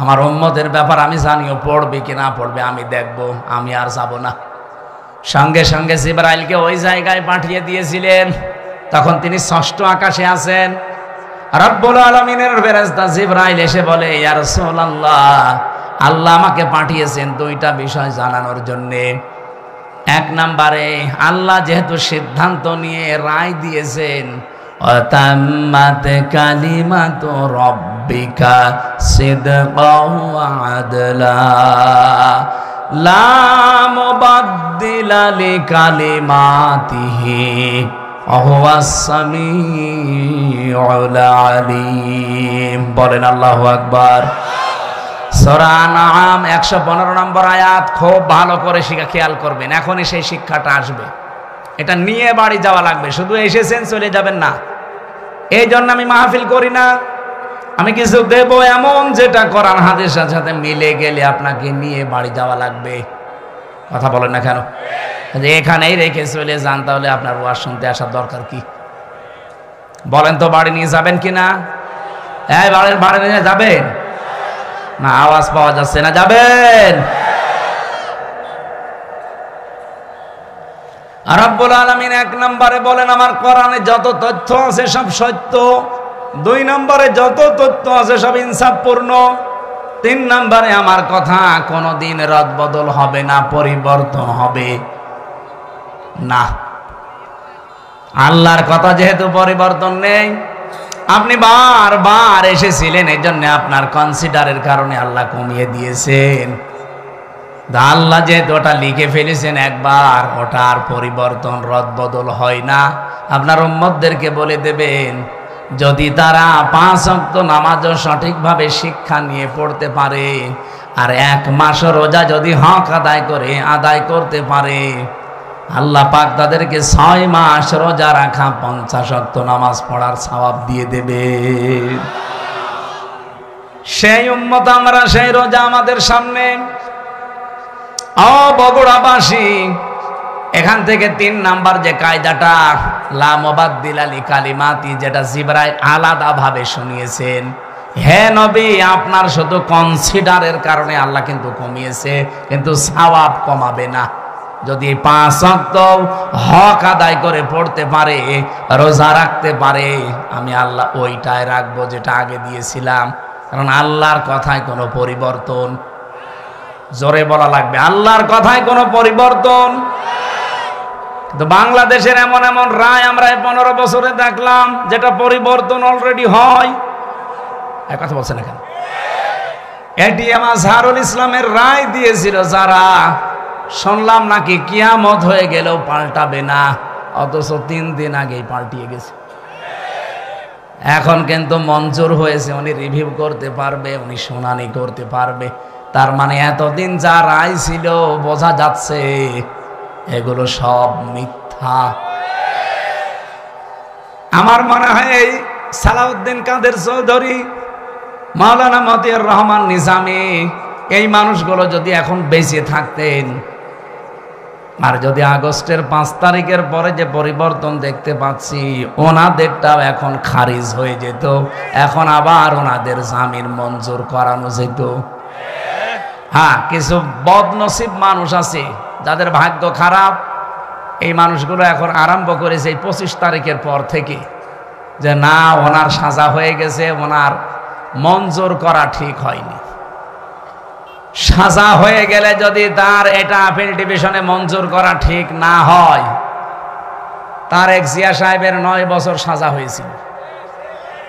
Speaker 1: আমার উম্মতের ব্যাপার আমি জানিও, পড়বে কি না পড়বে আমি দেখব, আমি আর যাব না। সঙ্গে সঙ্গে জিবরাইলকে ওই জায়গায় পাঠিয়ে দিয়েছিলেন। তখন তিনি 6ষ্ঠ আকাশে আছেন। রব্বুল আলামিনের ফেরেশতা জিবরাইল এসে বলে, ইয়া রাসূলুল্লাহ, আল্লাহ আমাকে পাঠিয়েছেন 2টা বিষয় জানানোর জন্যে। 1 নম্বরে, আল্লাহ যেহেতু সিদ্ধান্ত নিয়ে রায় দিয়েছেন, অতাম্মাত কালিমাতু রাব্বিকা সিদকাও ওয়া আদলা লা মুবাদদিলা লিকালিমাতিহি ওয়া হুয়াস সামিউল আলিম। বলেন আল্লাহু আকবার। সূরা আনআম 115 নম্বর আয়াত। খুব ভালো করে খেয়াল করবেন, এখনই সেই শিক্ষাটা আসবে। এটা নিয়ে বাড়ি যাওয়া লাগবে, শুধু এসেছেন চলে যাবেন না। এই জন্য আমি মাহফিল করি না, আমি কিছু দেব এমন যেটা কোরআন হাদিসের সাথে মিলে গেলে আপনাকে নিয়ে বাড়ি যাওয়া লাগবে। কথা বলেন না কেন? এখানেই রেখে চলে যান, তাহলে আপনার ওয়াজ শুনতে আসার দরকার কি? বলেন তো, বাড়ি নিয়ে যাবেন কিনা? এই বাড়ি নিয়ে যাবেন না? আওয়াজ পাওয়া যাচ্ছে না, যাবেন? রব্বুল আলামিন 1 নম্বরে বলেন, আমার কোরআনে যত তথ্য আছে সব সত্য। 2 নম্বরে, যত তথ্য আছে সব ইনসাফপূর্ণ। 3 নম্বরে, আমার কথা কোনোদিন রদবদল হবে না, পরিবর্তন হবে না। আল্লাহর কথা যেহেতু পরিবর্তন নেই, আপনি বারবার এসেছিলেন, এই জন্য আপনার কনসিডারের কারণে আল্লাহ কমিয়ে দিয়েছেন। আল্লাহ যেহেতু ওটা লিখে ফেলেছেন একবার, ওটা আর পরিবর্তন রদবদল হয় না। আপনার উম্মতদেরকে বলে দেবেন, যদি তারা 5 ওয়াক্ত নামাজও সঠিকভাবে শিক্ষা নিয়ে পড়তে পারে, আর 1 মাস রোজা যদি হক আদায় করতে পারে, আল্লাহ পাক তাদেরকে 6 মাস রোজা রাখা 50 ওয়াক্ত নামাজ পড়ার সওয়াব দিয়ে দেবে। সেই উম্মত আমরা, সেই রোজা আমাদের সামনে। বগুড়াবাসী, এখান থেকে 3 নাম্বার যে কায়দাটা, লা মুবাদদিলা লিকালিমাতি, যেটা জিবরাইল আলাদা ভাবে শুনিয়েছেন, হে নবী, আপনার শুধু কনসিডারের কারণে আল্লাহ কিন্তু কমিয়েছে, কিন্তু সওয়াব কমাবে না। যদি 5 ওয়াক্ত হক আদায় করে পড়তে পারে, রোজা রাখতে পারে, আমি আল্লাহ ওইটাই রাখবো যেটা আগে দিয়েছিলাম। কারণ আল্লাহর কথায় কোনো পরিবর্তন, জোরে বলা লাগবে, আল্লাহর কথায় কোনো পরিবর্তন। কিন্তু বাংলাদেশের এমন এমন রায় আমরা 15 বছরে দেখলাম, যেটা পরিবর্তন অলরেডি হয়। এক কথা বলছেন এখানে, এটিএম আজহারুল ইসলামের রায় দিয়েছিল যারা, শুনলাম নাকি কিয়ামত হয়ে গেলেও পাল্টাবে না, অথচ 3 দিন আগেই পাল্টিয়ে গেছে। এখন কিন্তু মঞ্জুর হয়েছে, উনি রিভিউ করতে পারবে, উনি শুনানি করতে পারবে। তার মানে এতদিন যা রায় ছিল, বোঝা যাচ্ছে এগুলো সব মিথ্যা। আমার মনে হয় এই সালাউদ্দিন কাদের চৌধুরী, মাওলানা মতিউর রহমান নিজামী, এই মানুষগুলো যদি এখন বেঁচে থাকতেন, আর যদি আগস্টের 5 তারিখের পরে যে পরিবর্তন দেখতে পাচ্ছি, ওনাদেরটাও এখন খারিজ হয়ে যেত, এখন আবার ওনাদের জামিন মঞ্জুর করানো যেত। হ্যাঁ, কিছু বদনসিব মানুষ আছে যাদের ভাগ্য খারাপ, এই মানুষগুলো এখন আরম্ভ করেছে এই 25 তারিখের পর থেকে যে না, ওনার সাজা হয়ে গেছে, ওনার মঞ্জুর করা ঠিক হয়নি। সাজা হয়ে গেলে যদি তার এটা আপিল ডিভিশনে মঞ্জুর করা ঠিক না হয়, তারেক জিয়া সাহেবের 9 বছর সাজা হয়েছিল,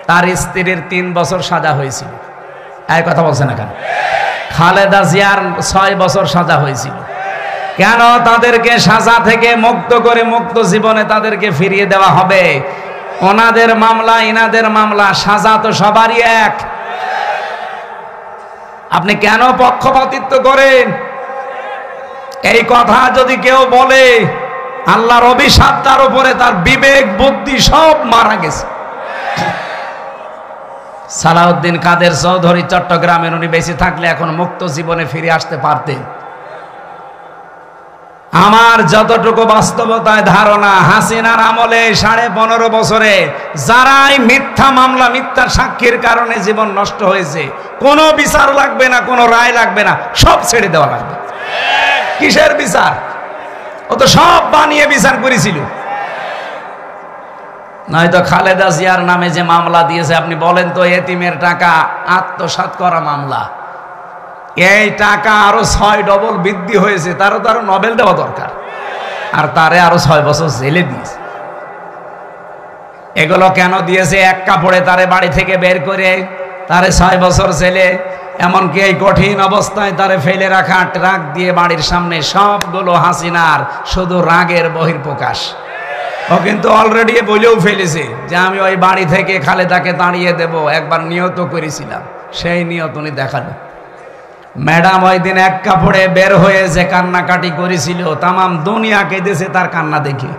Speaker 1: তার স্ত্রীর 3 বছর সাজা হয়েছিল। এই কথা বলছে না কেন? খালেদা জিয়ার 6 বছর সাজা হয়েছিল। কেন তাদেরকে সাজা থেকে মুক্ত করে মুক্ত জীবনে তাদেরকে ফিরিয়ে দেওয়া হবে? ওনাদের মামলা ইনাদের মামলা, সাজা তো সবারই এক। আপনি কেন পক্ষপাতিত্ব করেন? এই কথা যদি কেউ বলে, আল্লাহর অভিশাপ তার উপরে, তার বিবেক বুদ্ধি সব মারা গেছে। সালাউদ্দিন কাদের চৌধুরী চট্টগ্রামের, উনি বেঁচে থাকলে এখন মুক্ত জীবনে ফিরে আসতে পারতেন। আমার যতটুকু বাস্তবতায় ধারণা, হাসিনার আমলে 15.5 বছরে যারাই মিথ্যা মামলা, মিথ্যা সাক্ষীর কারণে জীবন নষ্ট হয়েছে, কোনো বিচার লাগবে না, কোনো রায় লাগবে না, সব ছেড়ে দেওয়া লাগবে। কিসের বিচার? ও তো সব বানিয়ে বিচার করেছিল। নয়তো খালেদা জিয়ার নামে যে মামলা দিয়েছে, আপনি বলেন তো, এতিমের টাকা আত্মসাৎ করা মামলা, এই টাকা আরো 6 ডবল বৃদ্ধি হয়েছে, তারও তো আরো নোবেল দেওয়া দরকার, আর তারে আরো 6 বছর জেলে দিয়েছে। এগুলো কেন দিয়েছে? এক কাপড়ে তারে বাড়ি থেকে বের করে তারে 6 বছর জেলে, এমনকি এই কঠিন অবস্থায় তারে ফেলে রাখা ট্রাক দিয়ে বাড়ির সামনে, সবগুলো হাসিনার শুধু রাগের বহিঃপ্রকাশ। ও কিন্তু অলরেডি বলেও ফেলেছে যে আমি ওই বাড়ি থেকে খালেদাকে তাড়িয়ে দেব, একবার নিয়ত করেছিলাম, সেই নিয়ত উনি দেখালো। ম্যাডাম ওই দিন এক কাপড়ে বের হয়ে যে কান্নাকাটি করেছিল, তামাম দুনিয়া কেঁদেছে তার কান্না দেখে।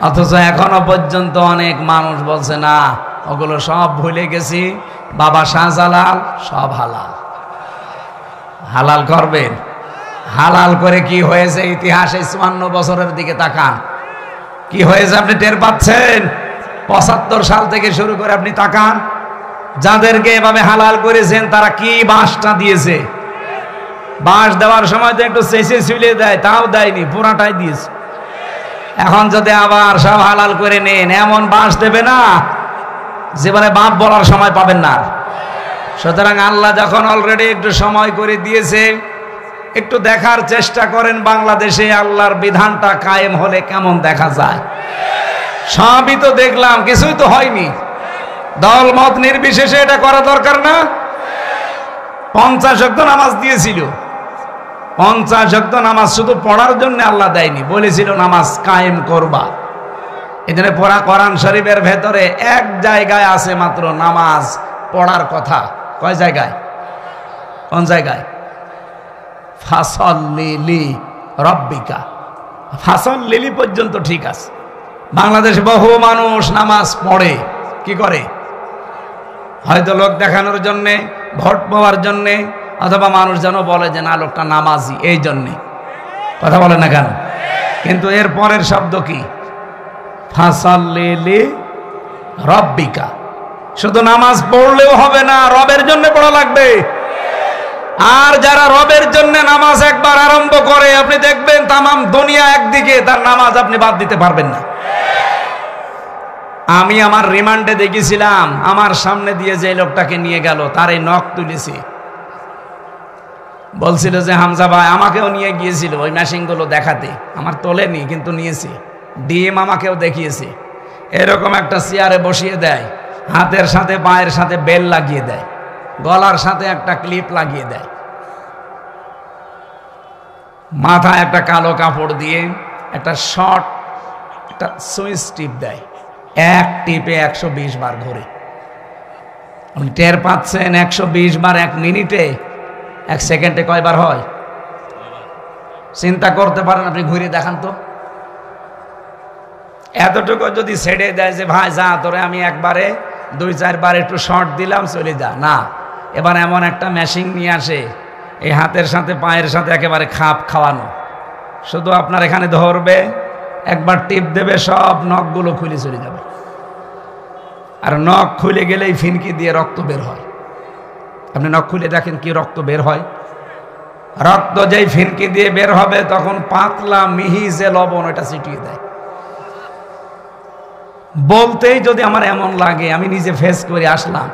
Speaker 1: অথচ এখনো পর্যন্ত অনেক মানুষ বলছে না, ওগুলো সব ভুলে গেছি, বাবা শাহজালাল সব হালাল। হালাল করবেন? হালাল করে কি হয়েছে ইতিহাসে? 54 বছরের দিকে তাকান, কি হয়েছে আপনি টের পাচ্ছেন? 75 সাল থেকে শুরু করে আপনি তাকান, যাদেরকে এভাবে হালাল করেছেন তারা কি বাঁশটা দিয়েছে? বাঁশ দেওয়ার সময় তো একটু চেঁচে চুলে দেয়, তাও দেয়নি, পুরাটাই দিয়েছে। এখন যদি আবার সব হালাল করে নেন, এমন বাঁশ দেবে না জীবনে বাপ বলার সময় পাবেন না। সুতরাং আল্লাহ যখন অলরেডি একটু সময় করে দিয়েছে, একটু দেখার চেষ্টা করেন বাংলাদেশে আল্লাহর বিধানটা কায়েম হলে কেমন দেখা যায়। সবই তো দেখলাম, কিছুই তো হয়নি। দল মত নির্বিশেষে এটা করা দরকার না? 50 ওয়াক্ত নামাজ দিয়েছিল, 50 ওয়াক্ত নামাজ শুধু পড়ার জন্য আল্লাহ দেয়নি, বলেছিল নামাজ কায়েম করবা। এখানে পড়া কোরআন শরীফের ভেতরে এক জায়গায় আছে মাত্র নামাজ পড়ার কথা। কয় জায়গায়? কোন জায়গায়? ফাসল্লি লি রব্বিকা, ফাসল্লি লি পর্যন্ত ঠিক আছে। বাংলাদেশে বহু মানুষ নামাজ পড়ে, কি করে? হয়তো লোক দেখানোর জন্যে, ভোট পাওয়ার জন্যে, অথবা মানুষ যেন বলে যে না লোকটা নামাজি, এই জন্যে। কথা বলে না কেন? কিন্তু এর পরের শব্দ কি? ফাসল্লি লি রব্বিকা। শুধু নামাজ পড়লেও হবে না, রবের জন্য পড়া লাগবে। আর যারা রবের জন্য নামাজ একবার আরম্ভ করে, আপনি দেখবেন তামাম দুনিয়া একদিকে, তার নামাজ আপনি বাদ দিতে পারবেন না। আমি আমার রিমান্ডে দেখেছিলাম, আমার সামনে দিয়ে যে লোকটাকে নিয়ে গেল তার এই নখ তুলেছি, বলছিল যে হামজা ভাই, আমাকেও নিয়ে গিয়েছিল ওই মেশিনগুলো দেখাতে, আমার তোলেনি কিন্তু নিয়েছি। ডিম আমাকেও দেখিয়েছে, এরকম একটা চেয়ারে বসিয়ে দেয়, হাতের সাথে পায়ের সাথে বেল লাগিয়ে দেয়, গলার সাথে একটা ক্লিপ লাগিয়ে দেয়, মাথায় একটা কালো কাপড় দিয়ে একটা শর্ট একটা সুইচ টিপ দেয়, এক টিপে 120 বার ঘুরে। আপনি টের পাচ্ছেন 120 বার 1 মিনিটে? 1 সেকেন্ডে কয়বার হয় চিন্তা করতে পারেন? আপনি ঘুরে দেখান তো। এতটুকু যদি ছেড়ে দেয় যে ভাই যা তোরে আমি একবারে 2-4 বার একটু শর্ট দিলাম, চলে যা, না, এবার এমন একটা মেশিন নিয়ে আসে, এই হাতের সাথে পায়ের সাথে একেবারে খাপ খাওয়ানো, শুধু আপনার এখানে ধরবে, একবার টিপ দেবে, সব নখগুলো খুলে চলে যাবে। আর নখ খুলে গেলেই ফিনকি দিয়ে রক্ত বের হয়। আপনি নখ খুলে দেখেন কি রক্ত বের হয়। রক্ত যেই ফিনকি দিয়ে বের হবে তখন পাতলা মিহি যে লবণ ওটা ছিটিয়ে দেয়। বলতেই যদি আমার এমন লাগে, আমি নিজে ফেস করে আসলাম,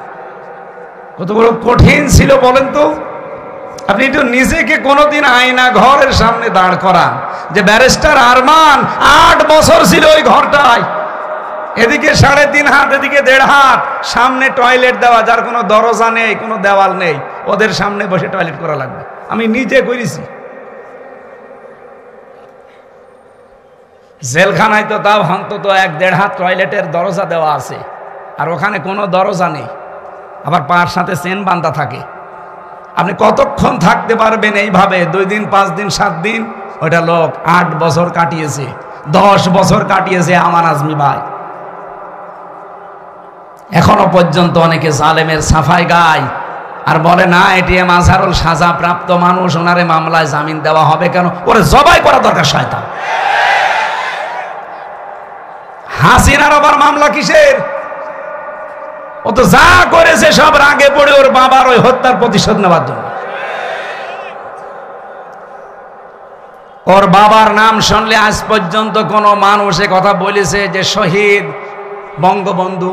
Speaker 1: কত বড় কঠিন ছিল বলেন তো। আপনি একটু নিজেকে কোনোদিন আয়না ঘরের সামনে দাঁড় করান যে ব্যারিস্টার আরমান 8 বছর ছিল ওই ঘরটায়, এদিকে 3.5 হাত, এদিকে 1.5 হাত, সামনে টয়লেট দেওয়া, যার কোনো দরজা নেই, কোনো দেওয়াল নেই, ওদের সামনে বসে টয়লেট করা লাগবে। আমি নিজে করেছি। জেলখানায় তো তাও অন্তত 1-1.5 হাত টয়লেটের দরজা দেওয়া আছে, আর ওখানে কোনো দরজা নেই, আবার পার সাথে চেন বাঁধা থাকে। আপনি কতক্ষণ থাকতে পারবেন এইভাবে? 2 দিন, 5 দিন, 7 দিন। ওইটা লোক 8 বছর কাটিয়েছে, 10 বছর কাটিয়েছে আমান আজমি ভাই। এখনো পর্যন্ত অনেকে জালেমের সাফাই গায় আর বলে না, এটিএম আজহারুল সাজা প্রাপ্ত মানুষ, ওনারে মামলায় জামিন দেওয়া হবে কেন? ওরে জবাই করা দরকার শয়তান। হাসিনার আবার মামলা কিসের? ও তো যা করেছে সব রাগে পড়ে ওর বাবার ওই হত্যার প্রতিশোধ নেওয়ার জন্য। ওর বাবার নাম শুনলে আজ পর্যন্ত কোন মানুষ এ কথা বলেছে যে শহীদ বঙ্গবন্ধু?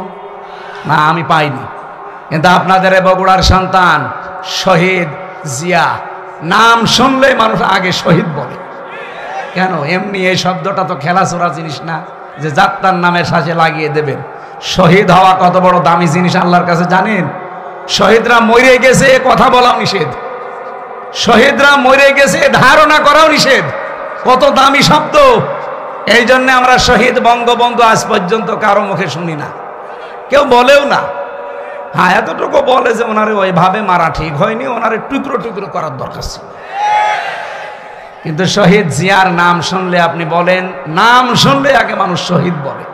Speaker 1: না, আমি পাইনি। কিন্তু আপনাদের বগুড়ার সন্তান শহীদ জিয়া নাম শুনলে মানুষ আগে শহীদ বলে কেন? এমনি এই শব্দটা তো খেলাচোরা জিনিস না যে যাত্রার নামের সাথে লাগিয়ে দেবেন। শহীদ হওয়া কত বড় দামি জিনিস আল্লাহর কাছে জানেন? শহীদরা মরে গেছে এ কথা বলাও নিষেধ, শহীদরা মরে গেছে ধারণা করাও নিষেধ। কত দামি শব্দ! এই জন্য আমরা শহীদ বঙ্গবন্ধু আজ পর্যন্ত কারো মুখে শুনি না, কেউ বলেও না। হ্যাঁ, এতটুকু বলে যে ওনারে ওইভাবে মারা ঠিক হয়নি, ওনারে টুকরো টুকরো করার দরকার ছিল। কিন্তু শহীদ জিয়ার নাম শুনলে আপনি বলেন, নাম শুনলে আগে মানুষ শহীদ বলে।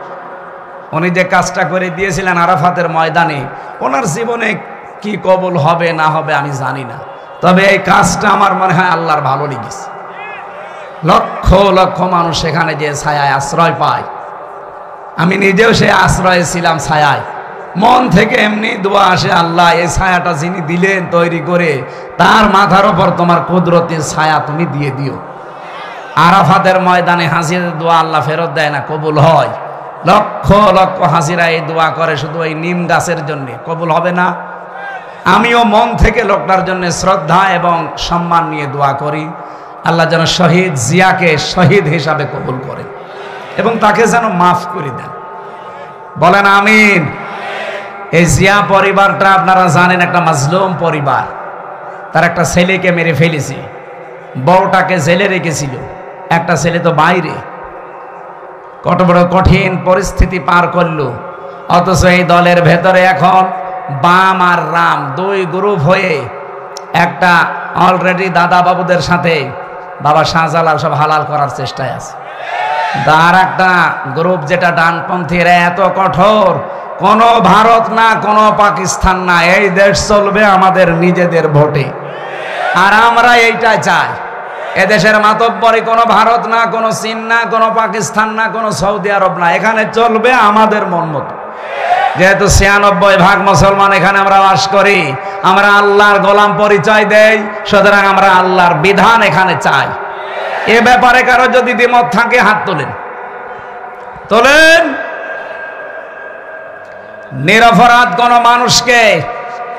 Speaker 1: উনি যে কাজটা করে দিয়েছিলেন আরাফাতের ময়দানে, ওনার জীবনে কি কবুল হবে না হবে আমি জানি না, তবে এই কাজটা আমার মনে হয় আল্লাহর ভালো লেগেছে। লক্ষ লক্ষ মানুষ সেখানে যে ছায়ায় আশ্রয় পায়, আমি নিজেও সে আশ্রয়ে ছিলাম ছায়ায়। মন থেকে এমনি দোয়া আসে, আল্লাহ এই ছায়াটা যিনি দিলেন তৈরি করে, তার মাথার ওপর তোমার কুদরতের ছায়া তুমি দিয়ে দিও। আরাফাতের ময়দানে হাজিরের দোয়া আল্লাহ ফেরত দেয় না, কবুল হয়। লক্ষ লক্ষ হাজিরা এই দোয়া করে শুধু এই নিম গাছের জন্য, কবুল হবে না? আমিও মন থেকে লোকটার জন্য শ্রদ্ধা এবং সম্মান নিয়ে দোয়া করি, আল্লাহ যেন শহীদ জিয়াকে শহীদ হিসাবে কবুল করেন এবং তাকে যেন মাফ করে দেন। বলেন আমিন। এই জিয়া পরিবারটা আপনারা জানেন একটা মাজলুম পরিবার। তার একটা ছেলেকে মেরে ফেলেছে, বউটাকে জেলে রেখেছিল, একটা ছেলে তো বাইরে। কত বড় কঠিন পরিস্থিতি পার করলো। অথচ এই দলের ভেতরে এখন বাম আর রাম 2 গ্রুপ হয়ে একটা অলরেডি দাদা বাবুদের সাথে বাবা শাহজালাল সব হালাল করার চেষ্টায় আছে। আর একটা গ্রুপ যেটা ডানপন্থী, এরা এত কঠোর, কোনো ভারত না, কোনো পাকিস্তান না, এই দেশ চলবে আমাদের নিজেদের ভোটে। আর আমরা এইটা চাই। এদেশের মাতব্বরি কোনো ভারত না, কোনো চীন না, কোনো পাকিস্তান না, কোনো সৌদি আরব না, এখানে চলবে আমাদের মন মতো। যেহেতু 96% মুসলমান এখানে আমরা বাস করি, আমরা আল্লাহর গোলাম পরিচয় দেই, সুতরাং আমরা আল্লাহর বিধান এখানে চাই। এ ব্যাপারে কারো যদি দ্বিমত থাকে হাত তোলেন, তোলেন। নিরপরাধ কোন মানুষকে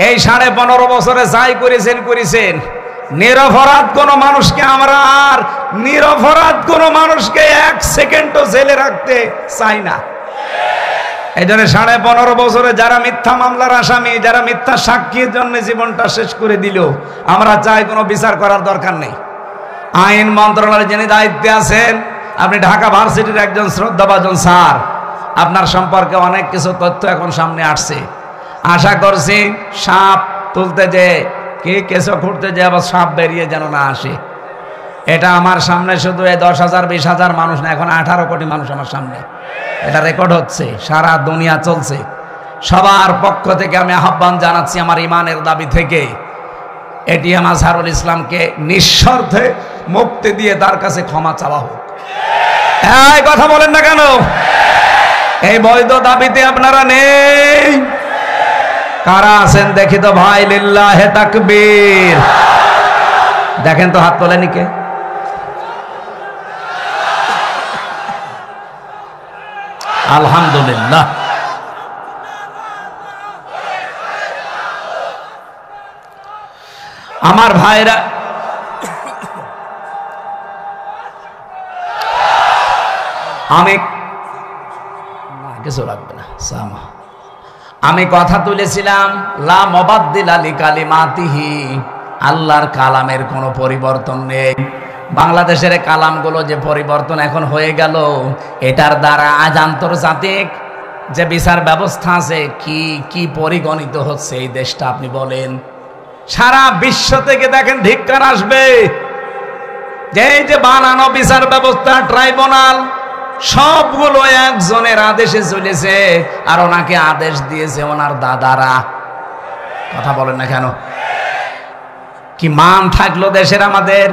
Speaker 1: এই 15.5 বছরে যাই করেছেন, নিরপরাধ কোন মানুষকে আমরা আর নিরপরাধ কোন মানুষকে 1 সেকেন্ডও জেলে রাখতে চাই না। এই জন্য 15.5 বছরে যারা মিথ্যা মামলার আসামি, যারা মিথ্যা সাক্ষীর জন্য জীবনটা শেষ করে দিল, আমরা চাই কোনো বিচার করার দরকার নেই। আইন মন্ত্রণালয়ের যিনি দায়িত্বে আছেন, আপনি ঢাকা ভার্সিটির একজন শ্রদ্ধাভাজন স্যার, আপনার সম্পর্কে অনেক কিছু তথ্য এখন সামনে আসছে। আশা করছি সাপ তুলতে যে কি কেঁচো খুঁড়তে যে আবার সাপ বেরিয়ে যেন না আসে। এটা আমার সামনে শুধু এই 10,000 20,000 মানুষ না, এখন 18 কোটি মানুষ আমার সামনে, এটা রেকর্ড হচ্ছে, সারা দুনিয়া চলছে। সবার পক্ষ থেকে আমি আহ্বান জানাচ্ছি আমার ইমানের দাবি থেকে, এটিএম আজহারুল ইসলামকে নিঃশর্তে মুক্তি দিয়ে তার কাছে ক্ষমা চাওয়া হোক। এই কথা বলেন না কেন? এই বৈধ দাবিতে আপনারা নেই? কারা আছেন দেখি তো ভাই? লিল্লাহে তাকবীর। দেখেন তো হাত তোলেনি কে? আলহামদুলিল্লাহ। আমার ভাইরা, কিছু লাগবে না, আমি কথা তুলেছিলাম লা মুবাদ্দিলা লিকালিমাতিহি, আল্লাহর কালামের কোনো পরিবর্তন নেই। বাংলাদেশের কালামগুলো যে পরিবর্তন এখন হয়ে গেল, এটার দ্বারা আজ আন্তর্জাতিক যে বিচার ব্যবস্থা আছে কি কি পরিগণিত হচ্ছে এই দেশটা আপনি বলেন। সারা বিশ্ব থেকে দেখেন ধিক্কার আসবে যে এই যে বানানো বিচার ব্যবস্থা, ট্রাইব্যুনাল, সবগুলো একজনের আদেশে চলেছে, আর ওনাকে আদেশ দিয়েছে ওনার দাদারা। কথা বলেন না কেন? কি মান থাকলো দেশের? আমাদের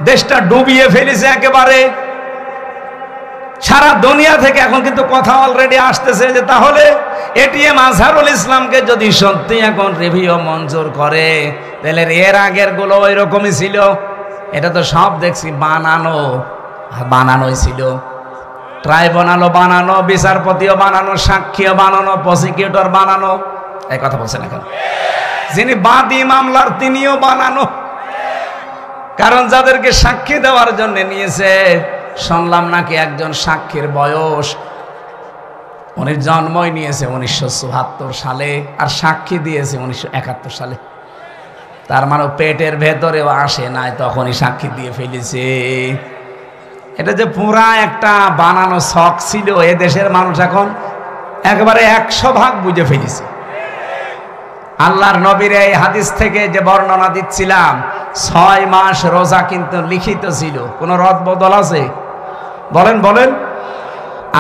Speaker 1: দেশটা ডুবিয়ে ফেলেছে একেবারে। সারা দুনিয়া থেকে এখন কিন্তু কথা অলরেডি আসতেছে যে তাহলে এটিএম আজহারুল ইসলামকে যদি সত্যি এখন রিভিউ মঞ্জুর করে, তাহলে এর আগের গুলো ওই রকমই ছিল। এটা তো সব দেখছি বানানোই ছিল। ট্রাইব্যুনালও বানানো, বিচারপতিও বানানো, সাক্ষীও বানানো, প্রসিকিউটর বানানো। এই কথা বলছেন এখন? যিনি বাদী মামলার তিনিও বানানো। কারণ যাদেরকে সাক্ষী দেওয়ার জন্য নিয়েছে, শুনলাম নাকি একজন সাক্ষীর বয়স, উনি জন্মই নিয়েছে 1974 সালে আর সাক্ষী দিয়েছে 1971 সালে। তার মানে পেটের ভেতরেও আসে নাই, তখনই সাক্ষী দিয়ে ফেলেছে। এটা যে পুরা একটা বানানো শখ ছিল, এ দেশের মানুষ এখন একেবারে 100 ভাগ বুঝে ফেলেছে। আল্লাহর নবীর এই হাদিস থেকে যে বর্ণনা দিচ্ছিলাম, 6 মাস রোজা কিন্তু লিখিত ছিল। কোন রদ বদল আছে? বলেন বলেন।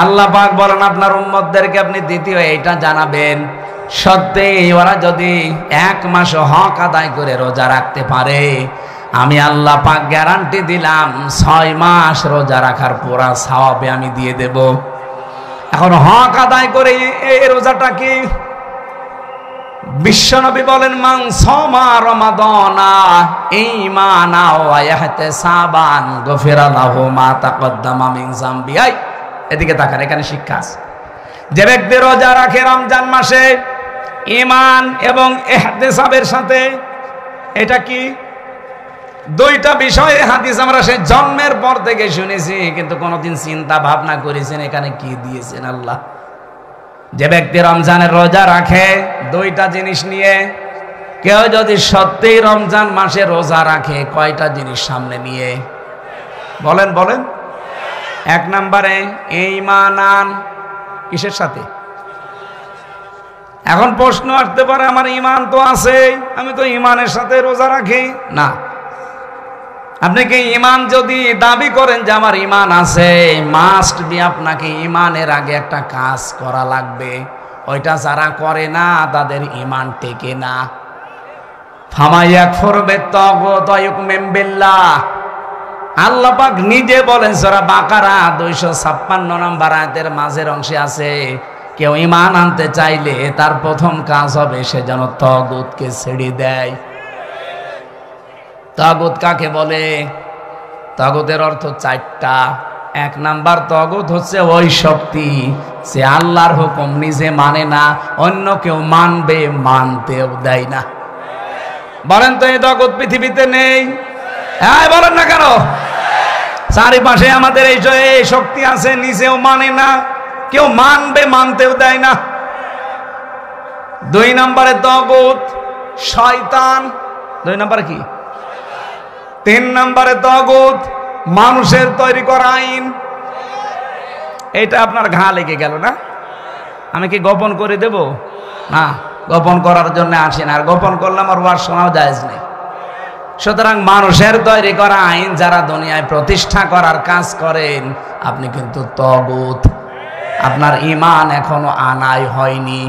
Speaker 1: আল্লাহ পাক বলেন আপনার উম্মতদেরকে আপনি দ্বিতীয় এইটা জানাবেন, সত্যি ওরা যদি 1 মাস হক আদায় করে রোজা রাখতে পারে, আমি আল্লাহ পাক গ্যারান্টি দিলাম 6 মাস রোজা রাখার পুরা সওয়াবে আমি দিয়ে দেব। এখন হক আদায় করে এই রোজাটা কি? বিশ্বনবী বলেন মান সামা রমাদানা ঈমানা ওয়া ইহতিসাবান গফিরা লাহু মা তাকদ্দামা মিন যামবি। এদিকে তাকান, এখানে শিক্ষা আছে। যে ব্যক্তি রোজা রাখে রমজান মাসে ঈমান এবং ইহতিসাবের সাথে, এটা কি? দুইটা বিষয়ে হাদিস আমরা সেই জন্মের পর থেকে শুনেছি, কিন্তু কোনোদিন চিন্তা ভাবনা করেছেন এখানে কি দিয়েছেন আল্লাহ। যে ব্যক্তি রমজানের রোজা রাখে দুইটা জিনিস নিয়ে, কেউ যদি সত্যি রমজান মাসে রোজা রাখে কয়টা জিনিস সামনে নিয়ে? বলেন বলেন। 1 নম্বরে ঈমান। কিসের সাথে? এখন প্রশ্ন আসতে পারে আমার ঈমান তো আছে, আমি তো ঈমানের সাথে রোজা রাখি না। আপনি কি ঈমান যদি দাবি করেন যে আমার ঈমান আছে, মাস্ট বি আপনাকে ঈমানের আগে একটা কাজ করা লাগবে। ওইটা যারা করে না তাদের ঈমান টেকে না। ফামায়াকফুর বিত্তাগুত ওয়া ইউমিন বিল্লাহ, আল্লাহ পাক নিজে বলেন সূরা বাকারা 256 নম্বর আয়াতের মাঝের অংশে আছে, কেউ ঈমান আনতে চাইলে তার প্রথম কাজ হবে সে যেন তাগুতকে ছেড়ে দেয়। তাগুত কাকে বলে? তাগুতের অর্থ 4টা। 1 নাম্বার তাগুত হচ্ছে ওই শক্তি সে আল্লাহর হুকুম নিজে মানে না, অন্য কেউ মানবে মানতেও দেয় না। বলেন তো এই তাগুত পৃথিবীতে নেই? হ্যাঁ বলেন না কেন? চারিপাশে আমাদের এই শক্তি আছে, নিজেও মানে না, কেউ মানবে মানতেও দেয় না। 2 নম্বরে তাগুত শয়তান। 2 নম্বরে কি? 3 নম্বরে তাগুত মানুষের তৈরি করা আইন। এটা আপনার ঘা লেগে গেল না? আমি কি গোপন করে দেব? না, গোপন করার জন্য আসি না, আর গোপন করলে আমার ওয়াজ শোনাও জায়েজ নেই। সুতরাং মানুষের তৈরি করা আইন যারা দুনিয়ায় প্রতিষ্ঠা করার কাজ করেন, আপনি কিন্তু তাগুত। আপনার ঈমান এখনো আনাই হয়নি।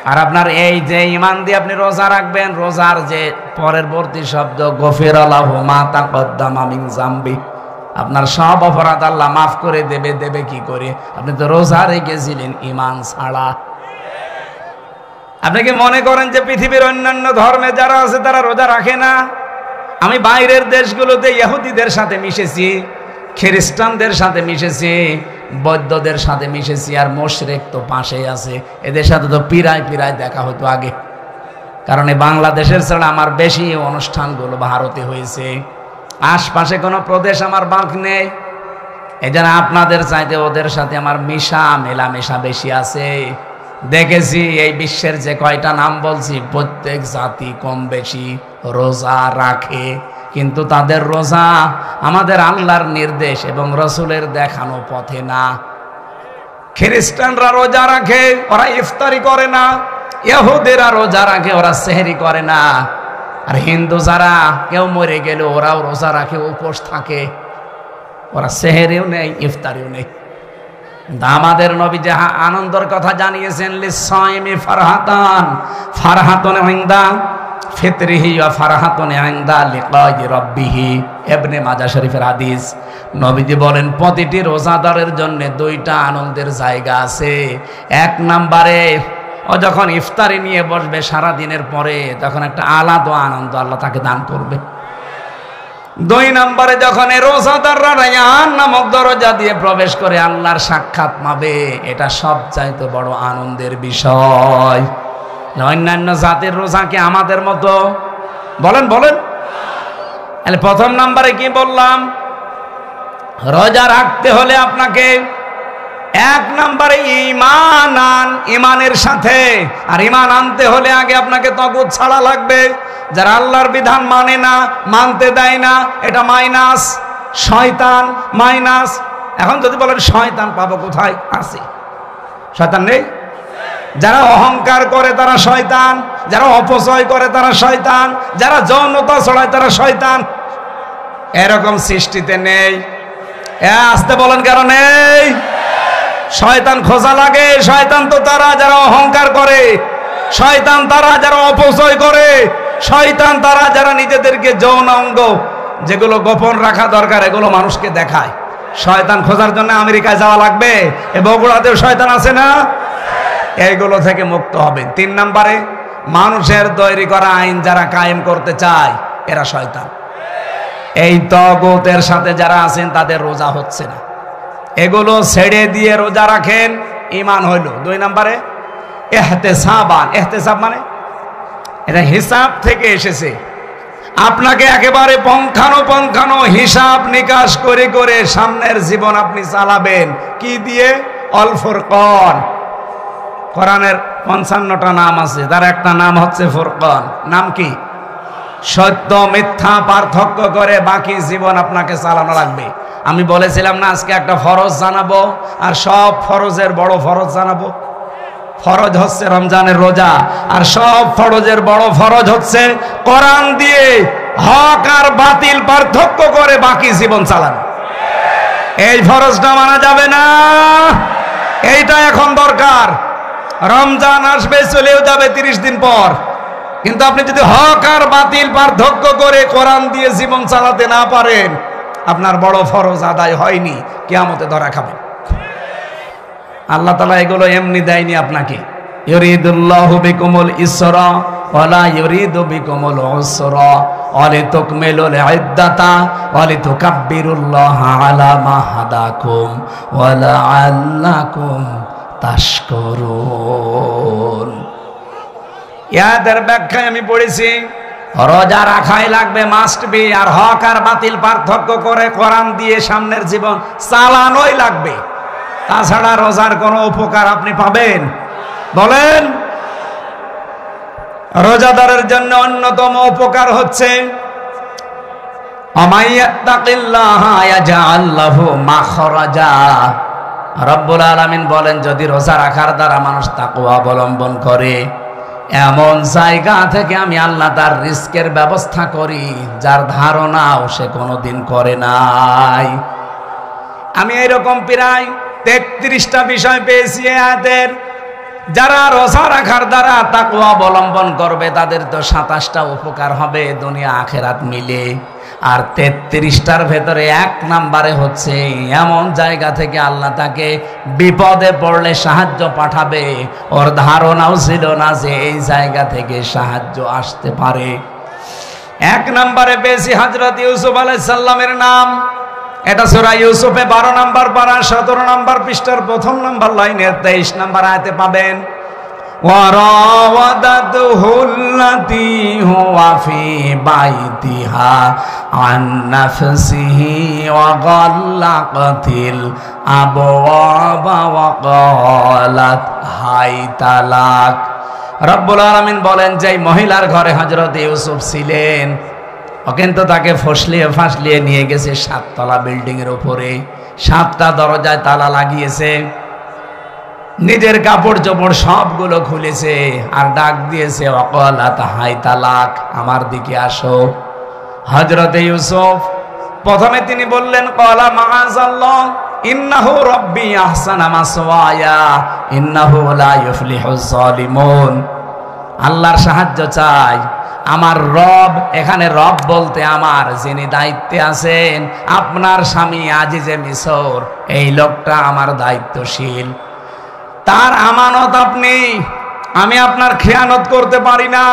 Speaker 1: আর আপনার এই যে ঈমান দিয়ে আপনি রোজা রাখবেন, রোজার যে পরবর্তী শব্দ গফিরা লাহু মা তাকদ্দামা মিন যামবি, আপনার সব অপরাধ আল্লাহ মাফ করে দেবে। দেবে কি করে? আপনি তো রোজা রেখেছিলেন ঈমান ছাড়া। আপনি কি মনে করেন যে পৃথিবীর অন্যান্য ধর্মে যারা আছে তারা রোজা রাখে না? আমি বাইরের দেশগুলোতে ইহুদিদের সাথে মিশেছি, খ্রিস্টানদের সাথে মিশেছি, বৌদ্ধদের সাথে মিশেছি, আর মুশরিক তো পাশেই আছে। এদের সাথে তো পিরায় পিরায় দেখা হতো আগে, কারণ এই বাংলাদেশের ছাড়া আমার বেশি অনুষ্ঠানগুলো ভারতে হয়েছে। আশপাশে কোনো প্রদেশ আমার বাক নেই। এই জন্য আপনাদের চাইতে ওদের সাথে আমার মেলামেশা বেশি আছে। দেখেছি এই বিশ্বের যে কয়টা নাম বলছি, প্রত্যেক জাতি কম বেশি রোজা রাখে, কিন্তু তাদের রোজা আমাদের আল্লাহর নির্দেশ এবং রসুলের দেখানো পথে না। খ্রিস্টানরা রোজা রাখে, ওরা ইফতারি করে না। ইহুদিরা রোজা রাখে, ওরা সেহরি করে না। আর হিন্দু যারা কেউ মরে গেলে ওরাও রোজা রাখে, উপোস থাকে, ওরা সেহরিও নেই, ইফতারিও নেই। আমাদের নবী যে আনন্দের কথা জানিয়েছেন, লিসাইমি ফারহাতান, ফারহাতুন ইনদা ফিতরিহি ওয়া ফারহাতুন ইনদা লিকাই রাব্বিহি। ইবনে মাজাহ শরীফের হাদিস। নবীজি বলেন প্রতিটি রোজাদারের জন্য দুইটা আনন্দের জায়গা আছে। এক নম্বরে ও যখন ইফতারি নিয়ে বসবে সারা দিনের পরে, তখন একটা আলাদা আনন্দ আল্লাহ তাকে দান করবে। দুই নম্বরে যখন এই রোজাদাররা রায়্যান নামক দরজা দিয়ে প্রবেশ করে আল্লাহর সাক্ষাৎ পাবে, এটা সবচাইতে বড় আনন্দের বিষয়। অন্যান্য জাতির রোজা কি আমাদের মতো? বলেন বলেন। প্রথম নম্বরে কি বললাম? রোজা রাখতে হলে আপনাকে এক নম্বরে ঈমান আন, ঈমানের সাথে। আর ঈমান আনতে হলে আগে আপনাকে তাগুত ছাড়া লাগবে। যারা আল্লাহর বিধান মানে না, মানতে দেয় না, এটা মাইনাস, শয়তান মাইনাস। এখন যদি বলেন শয়তান পাবো কোথায়? আছে, শয়তান নেই? যারা অহংকার করে তারা শয়তান, যারা অপচয় করে তারা শয়তান, যারা যৌনতা ছড়ায় তারা শয়তান। এরকম সৃষ্টিতে নেই। আসতে বলেন কারণ নেই। শয়তান খোঁজা লাগে। শয়তান তো তারা যারা অহংকার করে, শয়তান তারা যারা অপচয় করে, শয়তান তারা যারা নিজেদেরকে যৌন অঙ্গ যেগুলো গোপন রাখা দরকার এগুলো মানুষকে দেখায়। শয়তান খোঁজার জন্য আমেরিকায় যাওয়া লাগবে। এ বগুড়াতেও শয়তান আছে না? এইগুলো থেকে মুক্ত হবে। তিন নম্বরে মানুষের তৈরি করা আইন যারা কায়েম করতে চায় এরা শয়তান। এই তাগুতের সাথে যারা আছেন তাদের রোজা হচ্ছে না। এগুলো ছেড়ে দিয়ে রোজা রাখেন, ঈমান হইল। দুই নম্বরে ইহতিসাবান। ইহতিসাব মানে এটা হিসাব থেকে এসেছে। আপনাকে একেবারে পঙ্খানো হিসাব নিকাশ করে করে সামনের জীবন আপনি চালাবেন। কি দিয়ে? অল ফুরকান। কোরআনের 55টা নাম আছে, তার একটা নাম হচ্ছে ফুরকান। নাম কি? সত্য মিথ্যা পার্থক্য করে বাকি জীবন আপনাকে চালানো লাগবে। আমি বলেছিলাম না আজকে একটা ফরজ জানাবো, আর সব ফরজের বড় ফরজ জানাবো। ফরজ হচ্ছে রমজানের রোজা, আর সব ফরজের বড় ফরজ হচ্ছে কোরআন দিয়ে হক আর বাতিল পার্থক্য করে বাকি জীবন চালানো। এই ফরজটা মানা যাবে না। এইটা এখন দরকার। রমজান আসবে, চলেও যাবে 30 দিন পর, কিন্তু আপনি যদি হক আর বাতিল পার্থক্য করে কোরআন দিয়ে জীবন চালাতে না পারেন, আপনার বড় ফরজ আদায় হয়নি, কিয়ামতে ধরা খাবেন। আল্লাহ তাআলা এগুলো এমনি দেয়নি আপনাকে। ইউরিদুল্লাহু বিকুমুল ইসরা ওয়ালা ইউরিদু বিকুমুল উসরা ওয়ালিতুকমিলুল ইদ্দাতা ওয়ালিতুকাব্বিরুল্লাহা আলা মা হাদাকুম ওয়া লাআল্লাকুম তাশকুরুন। ইয়াদের ব্যাখ্যায় আমি পড়েছি রোজা রাখাই লাগবে, মাস্ট বি। আর হক আর বাতিল পার্থক্য করে কোরআন দিয়ে সামনের জীবন চালানোই লাগবে। তাছাড়া রোজার কোনো উপকার আপনি পাবেন? বলেন। রোজাদারের জন্য অন্যতম উপকার হচ্ছে আমাইয়াত্তাকিল্লাহা ইয়াজআল লাহু মাখরাজা। রব্বুল আলামিন বলেন যদি রোজা রাখার দ্বারা মানুষ তাকওয়া অবলম্বন করে, এমন জায়গা থেকে আমি আল্লাহ তার রিস্কের ব্যবস্থা করি যার ধারণাও সে কোনোদিন করে নাই। আমি এরকম প্রায় 33টা বিষয় পেয়েছি আয়াতের। যারা রোজা রাখার দ্বারা তাকওয়া অবলম্বন করবে তাদের তো 27টা উপকার হবে দুনিয়া আখেরাত মিলে। আর 33টার ভেতরে 1 নম্বরে হচ্ছে এমন জায়গা থেকে আল্লাহ তাকে বিপদে পড়লে সাহায্য পাঠাবে, ওর ধারণাও ছিল না যে এই জায়গা থেকে সাহায্য আসতে পারে। 1 নম্বরে পেয়েছি হযরত ইউসুফ আলাইহিস সালামের নাম। এটা সূরা ইউসুফে 12 নম্বর পারা 17 নম্বর পৃষ্ঠার 1ম নম্বর লাইনের 23 নম্বর আয়াতে পাবেন। ওয়ারাওয়াদাতুহু আল্লাতী হুয়া ফি বাইতিহা আন নাফসিহি ওয়া গাল্লাকাতিল আবওয়াবা ওয়া ক্বালাত হাইতা লাক। রব্বুল আলামিন বলেন যে মহিলার ঘরে হযরত ইউসুফ ছিলেন, কিন্তু তাকে ফাঁসলিয়ে নিয়ে গেছে 7 তলা বিল্ডিং এর উপরে, 7টা দরজায় তালা লাগিয়েছে, নিজের কাপড় চোপড় সবগুলো খুলেছে আর ডাক দিয়েছে ওয়াকালাত হাইতা লাক, আমার দিকে আসো। হযরত ইউসুফ প্রথমে তিনি বললেন ক্বালা মাআযাল্লাহ ইন্নাহু রাব্বি আহসানা মাসওয়ায়া ইন্নাহু লা ইউফলিহুজ জালিমুন। আল্লাহর সাহায্য চাই, আমার রব, এখানে রব বলতে আমার যিনি দায়িত্বে আছেন, আপনার স্বামী আজিজে মিসর, এই লোকটা আমার দায়িত্বশীল, তার আমানত আপনি, আমি আপনার খেয়ানত করতে পারি না।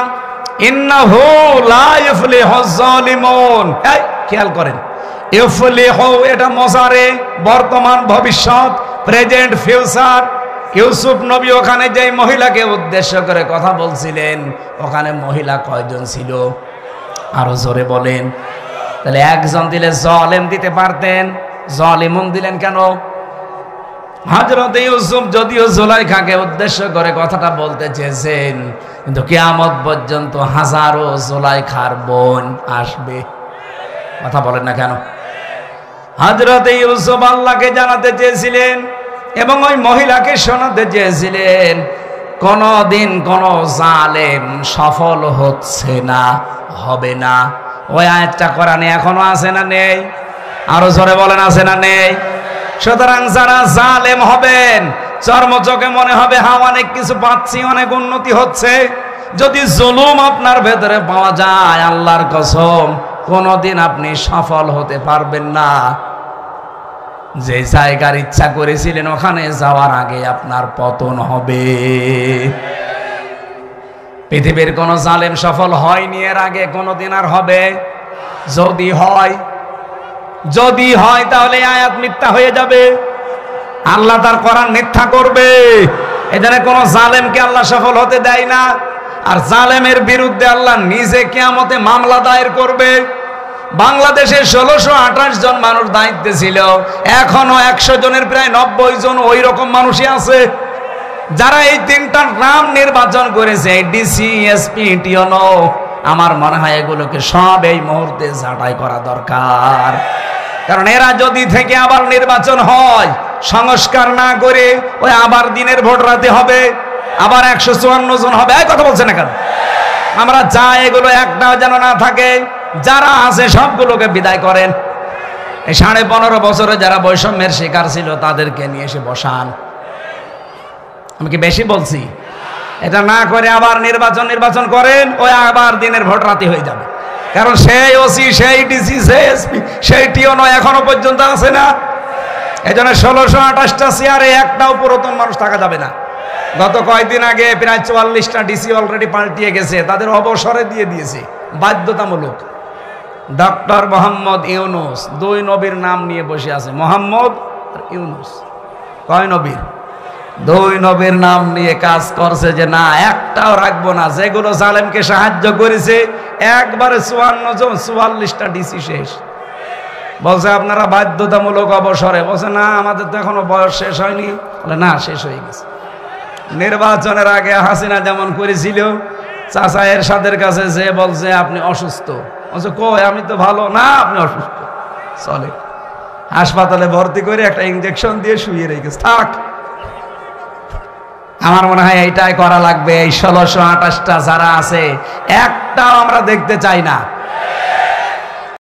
Speaker 1: ইন্নাহু লা ইউফলিহুজ জালিমুন, এই খেয়াল করেন, ইউফলিহু এটা মজারে, বর্তমান ভবিষ্যৎ, প্রেজেন্ট ফিউচার। ইউসুফ নবী ওখানে যে মহিলাকে উদ্দেশ্য করে কথা বলছিলেন, ওখানে মহিলা কয়জন ছিল আরো জোরে বলেন? তাহলে একজন দিলে জালেম দিতে পারতেন, জালিমুন দিলেন কেন? হযরত ইউসুফ যদিও জুলাইখাকে উদ্দেশ্য করে কথাটা বলতে চেয়েছেন, কিন্তু কিয়ামত পর্যন্ত হাজারো জুলাইখার বোন আসবে। কথা বলেন না কেন? হযরত ইউসুফ আল্লাহকে জানাতে চেয়েছিলেন এবং ওই মহিলাকে শোনাতে চেয়েছিলেন, কোনদিন কোন জালেম সফল হচ্ছে না, হবে না। ওই আয়াতটা কোরআনে এখনো আছে না নেই? আরো জোরে বলেন, আছে না নেই? সুতরাং যারা জালেম হবেন, চর্মচোখে মনে হবে হ্যাঁ অনেক কিছু পাচ্ছি, অনেক উন্নতি হচ্ছে, যদি জুলুম আপনার ভেতরে পাওয়া যায়, আল্লাহর কসম কোনদিন আপনি সফল হতে পারবেন না। যে জায়গার ইচ্ছা করেছিলেন ওখানে যাওয়ার আগে আপনার পতন হবে। পৃথিবীর কোন জালেম সফল হয়নি এর আগে, কোনদিন আর হবে? যদি হয় তাহলে আয়াত মিথ্যা হয়ে যাবে, আল্লাহ তার কোরআন মিথ্যা করবে। এখানে কোন জালেমকে আল্লাহ সফল হতে দেয় না। আর জালেমের বিরুদ্ধে আল্লাহ নিজে কিয়ামতে মামলা দায়ের করবে। বাংলাদেশে 1628 জন মানুষ দায়িত্বে ছিল, এখনো 100 জনের প্রায় 90 জন ওই রকম মানুষই আছে, যারা এই 3টার নাম নির্বাচন করেছে, ডিসি, এসপি, টিওনো। আমার মনে হয় এগুলোকে সব এই মুহূর্তে ছাঁটাই করা দরকার। কারণ এরা যদি থেকে আবার নির্বাচন হয়, সংস্কার না করে ওই আবার দিনের ভোট রাতে হবে, আবার 154 জন হবে, এই কথা বলছে না কেন? আমরা চাই এগুলো একটাও যেন না থাকে, যারা আছে সবগুলোকে বিদায় করেন। এই 15.5 বছরে যারা বৈষম্যের শিকার ছিল তাদেরকে নিয়ে এসে বসান। আমি কি বেশি বলছি? এটা না করে আবার নির্বাচন করেন, ওই আবার দিনের ভোট রাতে হয়ে যাবে। কারণ সেই ওসি, সেই ডিসি, সেই এসপি, সেই টিওনো এখনো পর্যন্ত আছে না। এই জন্য 1628টা চেয়ারে একটাও পুরাতন মানুষ থাকা যাবে না। গত কয়েকদিন আগে প্রায় 44টা ডিসি অলরেডি পাল্টিয়ে গেছে, তাদের অবসরে দিয়ে দিয়েছে বাধ্যতামূলক। ডক্টর মোহাম্মদ ইউনুস 2 নবীর নাম নিয়ে বসে আছে, মোহাম্মদ আর ইউনুস। কয় নবীর? 2 নবীর নাম নিয়ে কাজ করছে যে না একটাও রাখবো না। যেগুলো জালেমকে সাহায্য করেছে একবারে 44টা ডিসি শেষ। বলছে আপনারা বাধ্যতামূলক অবসরে। বলছে না আমাদের তো এখনো বয়স শেষ হয়নি। বলে না, শেষ হয়ে গেছে। নির্বাচনের আগে হাসিনা যেমন করেছিল, চাচা এরশাদের কাছে যে বলছে আপনি অসুস্থ, বলছে কই আমি তো ভালো। না আপনি অসুস্থ, চলে হাসপাতালে ভর্তি করে একটা ইনজেকশন দিয়ে শুয়ে রেখেছে, থাক। আমার মনে হয় এইটাই করা লাগবে। এই 1628টা যারা আছে একটাও আমরা দেখতে চাই না।